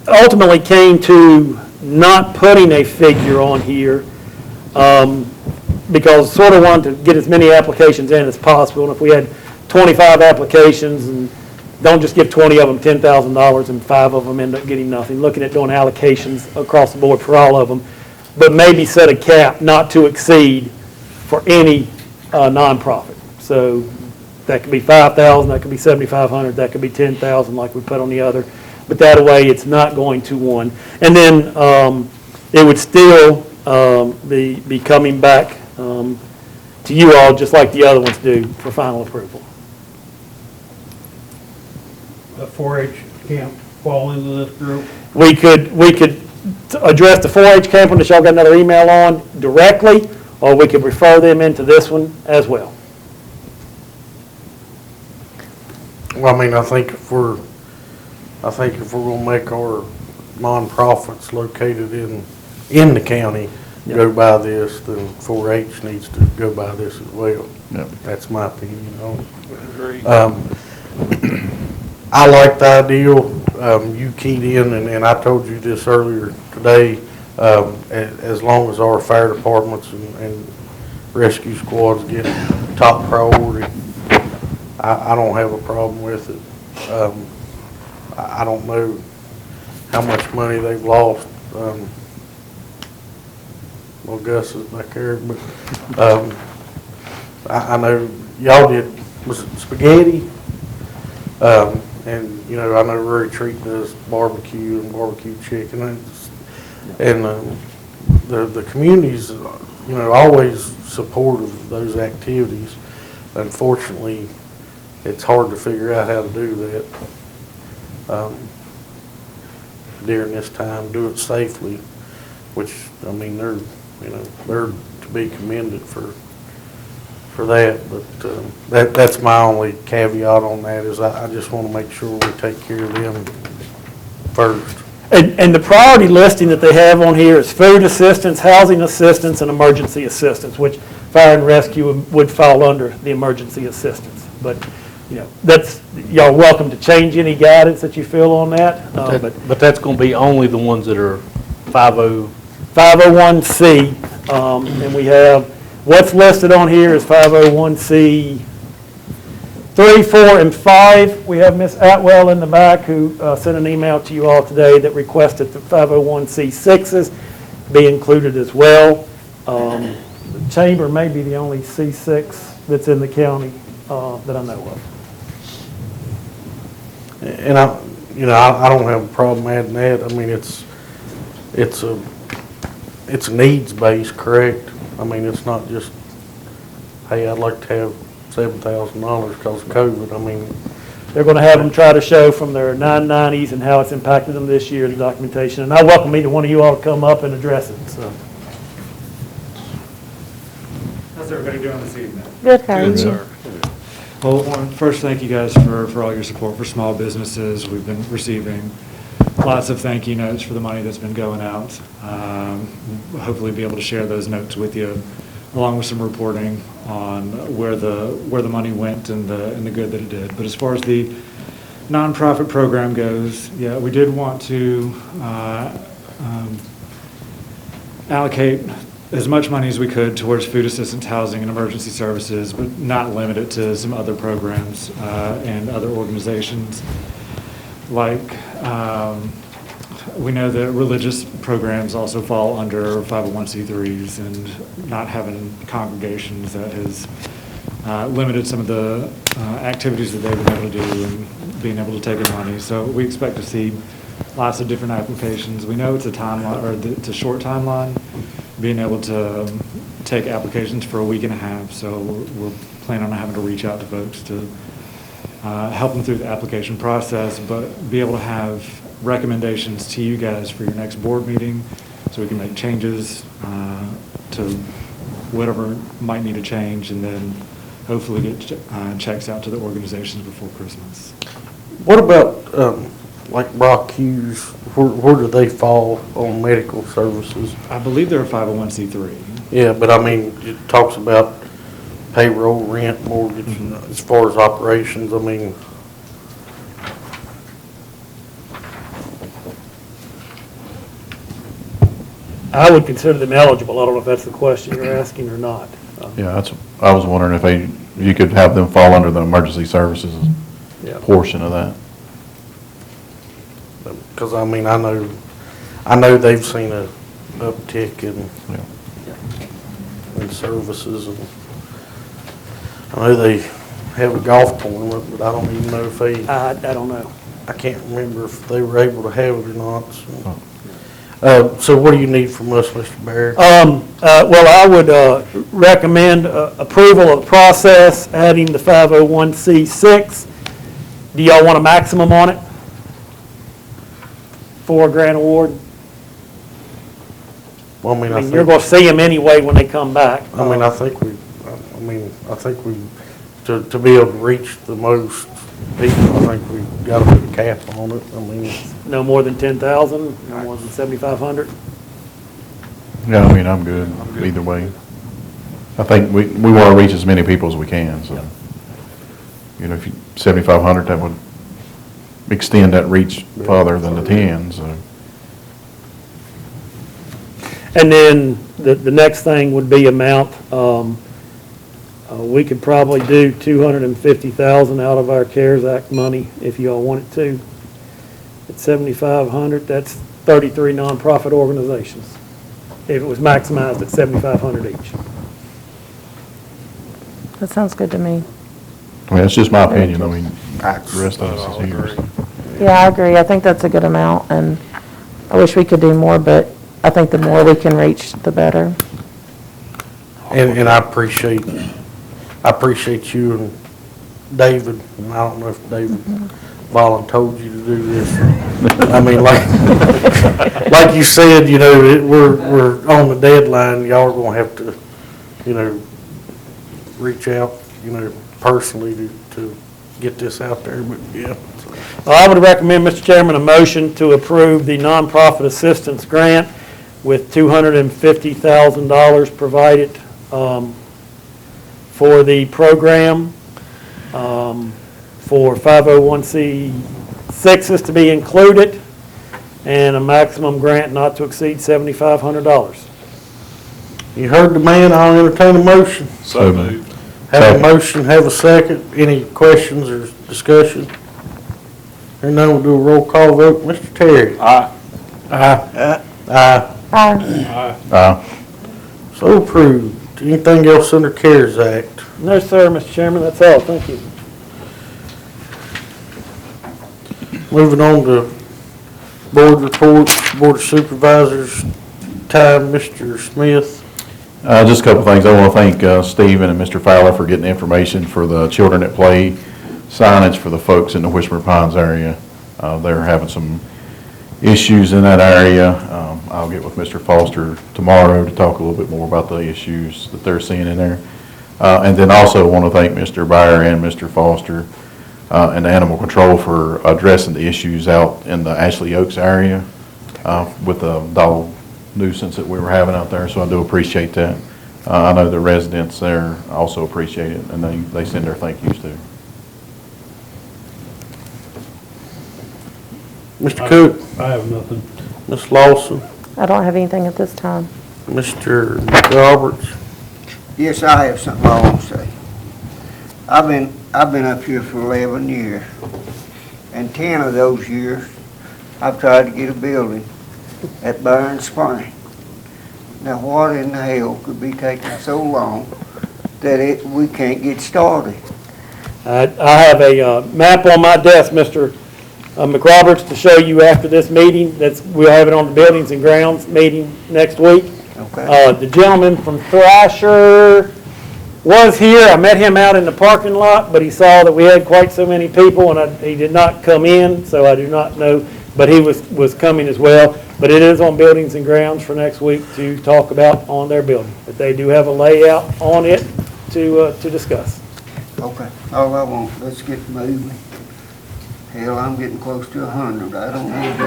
Ultimately came to not putting a figure on here because sort of wanted to get as many applications in as possible. And if we had 25 applications and don't just give 20 of them $10,000 and 5 of them end up getting nothing. Looking at doing allocations across the board for all of them, but maybe set a cap not to exceed for any nonprofit. So that could be 5,000, that could be 7,500, that could be 10,000 like we put on the other. But that way it's not going to one. And then it would still be coming back to you all just like the other ones do for final approval. A 4-H camp fall into this group? We could address the 4-H camp one that y'all got another email on directly, or we could refer them into this one as well. Well, I mean, I think if we're gonna make our nonprofits located in the county go by this, then 4-H needs to go by this as well. Yep. That's my opinion on it. Agreed. I like the ideal you keyed in, and I told you this earlier today, as long as our fire departments and rescue squads get top priority, I don't have a problem with it. I don't know how much money they've lost. Well, Gus is back there, but I know y'all did, was it spaghetti? And, I know Rory Treat does barbecue and barbecue chicken. And the community's, always supportive of those activities. Unfortunately, it's hard to figure out how to do that during this time, do it safely, which, they're to be commended for that, but that's my only caveat on that is I just want to make sure we take care of them first. And the priority listing that they have on here is food assistance, housing assistance, and emergency assistance, which fire and rescue would fall under the emergency assistance. But, that's, y'all welcome to change any guidance that you feel on that. But that's going to be only the ones that are 50. 501C, and we have, what's listed on here is 501C 3, 4, and 5. We have Ms. Atwell in the back who sent an email to you all today that requested the 501C6s be included as well. The Chamber may be the only C6 that's in the county that I know of. And I don't have a problem adding that. I mean, it's a needs-based, correct? I mean, it's not just, hey, I'd like to have $7,000 because of COVID. I mean, they're going to have them try to show from their 990s and how it's impacted them this year, the documentation. And I welcome either one of you all to come up and address it. So. How's everybody doing this evening? Good, how are you? Good, sir. Well, first, thank you guys for all your support for small businesses. We've been receiving lots of thank you notes for the money that's been going out. Hopefully be able to share those notes with you, along with some reporting on where the money went and the good that it did. But as far as the nonprofit program goes, yeah, we did want to allocate as much money as we could towards food assistance, housing, and emergency services, but not limit it to some other programs and other organizations. Like, we know that religious programs also fall under 501c3s, and not having congregations that has limited some of the activities that they've been able to do and being able to take in money. So we expect to see lots of different applications. We know it's a timeline, or it's a short timeline, being able to take applications for a week and a half. So we're planning on having to reach out to folks to help them through the application process, but be able to have recommendations to you guys for your next board meeting so we can make changes to whatever might need to change, and then hopefully get checks out to the organizations before Christmas. what about like Brock Hughes? Where do they fall on medical services? I believe they're a 501c3. Yeah, but I mean, it talks about payroll, rent, mortgage, as far as operations. I mean, I would consider them eligible. I don't know if that's the question you're asking or not. Yeah, I was wondering if you could have them fall under the emergency services portion of that. because I mean, I know they've seen a uptick in services, and I know they have a golf tournament, but I don't even know if they. I don't know. I can't remember if they were able to have it or not. So what do you need from us, Mr. Barrett? Well, I would recommend approval of the process, adding the 501c6. Do y'all want a maximum on it for a grant award? Well, I mean, you're going to see them anyway when they come back. I think we, to be able to reach the most people, I think we've got to put a cap on it. I mean, no more than 10,000, no more than 7,500. Yeah, I mean, I'm good either way. I think we want to reach as many people as we can, so. You know, if 7,500, that would extend that reach farther than the 10, so. And then the next thing would be amount. We could probably do $250,000 out of our CARES Act money if you all wanted to. At 7,500, that's 33 nonprofit organizations. If it was maximized at 7,500 each. That sounds good to me. I mean, that's just my opinion. I mean, the rest of us is here. So. Yeah, I agree. I think that's a good amount, and I wish we could do more, but I think the more we can reach, the better. And I appreciate you and David, and I don't know if David volunteered you to do this. I mean, like you said, you know, we're on the deadline. Y'all are gonna have to, you know, reach out, you know, personally to get this out there, but yeah. Well, I would recommend, Mr. Chairman, a motion to approve the nonprofit assistance grant with $250,000 provided for the program. for 501c6s to be included, and a maximum grant not to exceed $7,500. You heard the man, I'll entertain a motion. So moved. Have a motion, have a second. Any questions or discussion? Hearing none, we'll do a roll call vote. Mr. Terry? Aye. Aye. Aye. Aye. So approved. Anything else under CARES Act? No, sir, Mr. Chairman, that's all. Thank you. Moving on to board reports, Board of Supervisors, time, Mr. Smith. Just a couple of things. I want to thank Stephen and Mr. Fowler for getting the information for the Children at Play signage for the folks in the Whispering Pines area. They're having some issues in that area. I'll get with Mr. Foster tomorrow to talk a little bit more about the issues that they're seeing in there. And then also want to thank Mr. Byer and Mr. Foster and Animal Control for addressing the issues out in the Ashley Oaks area with the dog nuisance that we were having out there. So I do appreciate that. I know the residents there also appreciate it, and they send their thank yous too. Mr. Cook? I have nothing. Ms. Lawson? I don't have anything at this time. Mr. Roberts? Yes, I have something I want to say. I've been up here for 11 years, and 10 of those years, I've tried to get a building at Burn Spring. Now, what in the hell could be taking so long that we can't get started? I have a map on my desk, Mr. McRoberts, to show you after this meeting. We'll have it on the Buildings and Grounds meeting next week. Okay. The gentleman from Thrasher was here. I met him out in the parking lot, but he saw that we had quite so many people, and he did not come in, so I do not know, but he was coming as well. But it is on Buildings and Grounds for next week to talk about on their building. But they do have a layout on it to discuss. Okay, all I want, let's get moving. Hell, I'm getting close to 100. I don't need to.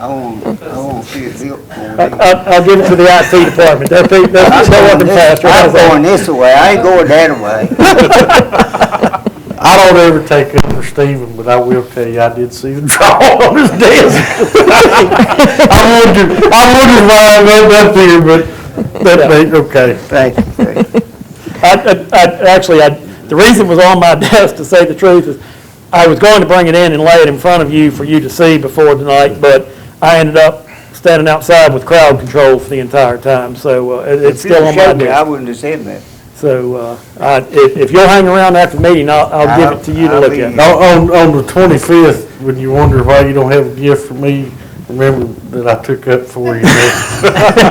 I want to see it built for me. I'll give it to the IT department. They're working faster. I'm going this way. I ain't going that way. I don't ever take up for Stephen, but I will tell you, I did see the draw on his desk. I wondered why I went up here, but okay. Thank you. The reason it was on my desk, to say the truth, is I was going to bring it in and lay it in front of you for you to see before tonight, but I ended up standing outside with crowd control for the entire time, so it's still on my desk. I wouldn't have said that. So if you'll hang around after the meeting, I'll give it to you to look at. On the 25th, when you wonder why you don't have a gift for me, remember that I took up for you.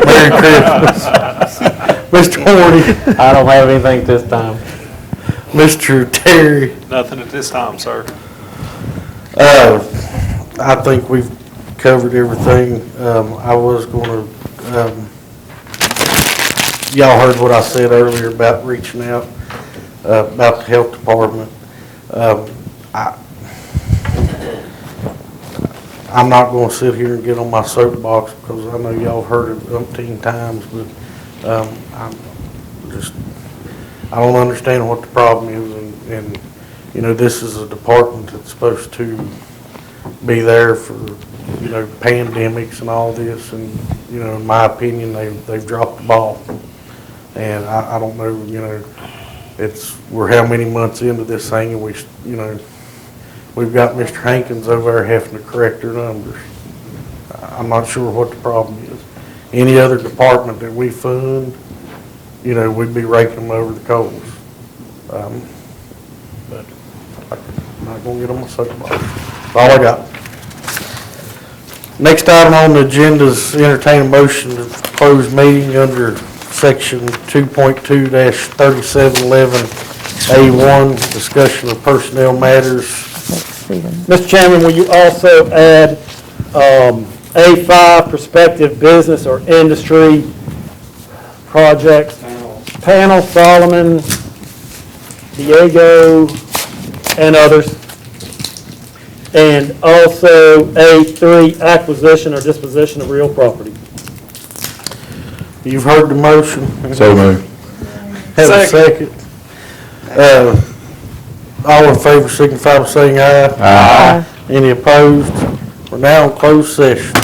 Merry Christmas. Mr. Horny? I don't have anything this time. Mr. Terry? Nothing at this time, sir. I think we've covered everything. I was going to, y'all heard what I said earlier about reaching out, about the health department. I'm not going to sit here and get on my soapbox because I know y'all heard it umpteen times, but I don't understand what the problem is, and you know, this is a department that's supposed to be there for, you know, pandemics and all this, and you know, in my opinion, they've dropped the ball, and I don't know, you know, we're how many months into this thing, and we've got Mr. Hankins over there having to correct their numbers. I'm not sure what the problem is. Any other department that we fund, you know, we'd be raking them over the coals. But I'm not going to get on my soapbox. That's all I got. Next item on the agenda is entertain a motion to close meeting under section 2.2-3711A1, discussion of personnel matters. Mr. Chairman, will you also add A5, prospective business or industry projects? Panel, Solomon, Diego, and others. And also A3, acquisition or disposition of real property. You've heard the motion. So moved. Have a second. All in favor signify by saying aye. Aye. Any opposed? We're now in closed session.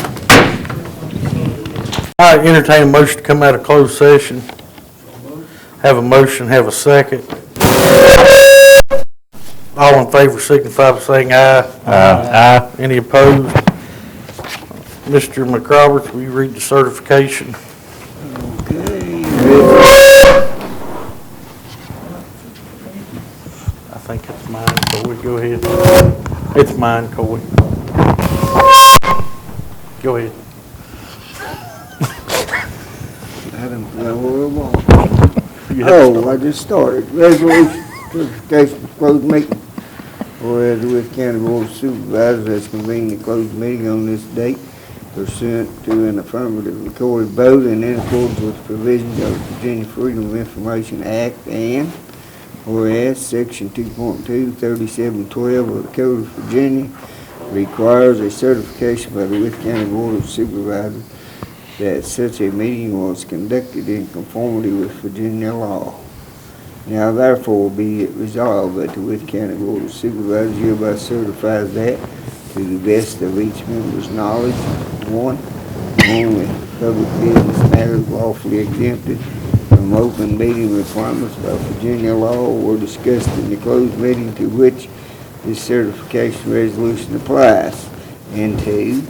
All right, entertain a motion to come out of closed session. Have a motion, have a second. All in favor signify by saying aye. Aye. Any opposed? Mr. McRoberts, will you read the certification? Okay. I think it's mine, Coy. Go ahead. It's mine, Coy. Go ahead. I don't know where I'm on. Oh, I just started. Resolution certification of closed meeting. Whereas the Worth County Board of Supervisors has convened a closed meeting on this date pursuant to an affirmative recorded vote and in accordance with the provisions of the Virginia Freedom of Information Act, and whereas Section 2.2, 3712 of the Code of Virginia requires a certification by the Worth County Board of Supervisors that such a meeting was conducted in conformity with Virginia law. Now therefore be it resolved that the Worth County Board of Supervisors hereby certifies that, to the best of each member's knowledge, one, only public business matters lawfully exempted from open meeting requirements by Virginia law were discussed in the closed meeting to which this certification resolution applies. And two,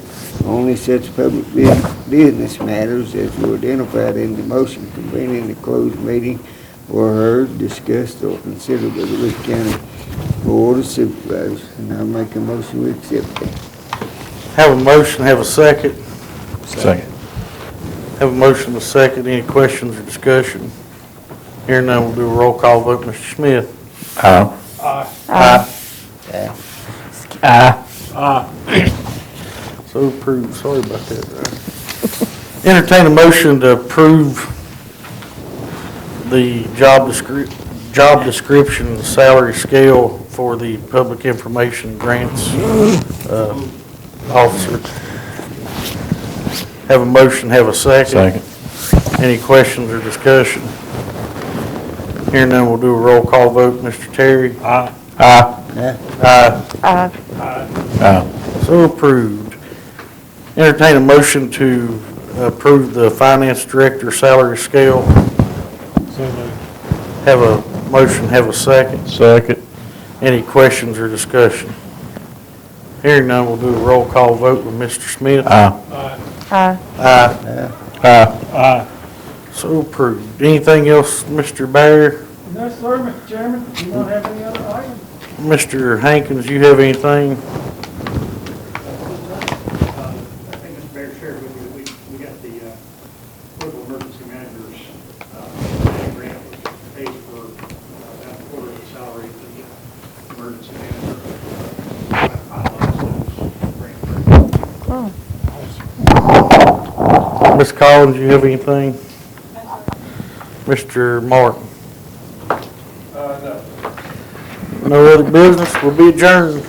only such public business matters as were identified in the motion convening the closed meeting were heard, discussed, or considered by the Worth County Board of Supervisors. And I make a motion we accept that. Have a motion, have a second. Second. Have a motion and a second. Any questions or discussion? Hearing none, we'll do a roll call vote. Mr. Smith? Aye. Aye. Aye. So approved. Sorry about that. Entertain a motion to approve the job description and salary scale for the public information grants officer. Have a motion, have a second. Second. Any questions or discussion? Hearing none, we'll do a roll call vote. Mr. Terry? Aye. Aye. Aye. Aye. So approved. Entertain a motion to approve the finance director salary scale. Have a motion, have a second. Second. Any questions or discussion? Hearing none, we'll do a roll call vote with Mr. Smith. Aye. Aye. Aye. Aye. So approved. Anything else, Mr. Bear? No, sir, Mr. Chairman. Do you not have any other items? Mr. Hankins, you have anything? I think Mr. Bear shared with you that we got the local emergency managers grant, which pays for about a quarter of the salary of the emergency manager. Ms. Collins, you have anything? Mr. Martin? No. No other business? We'll be adjourned.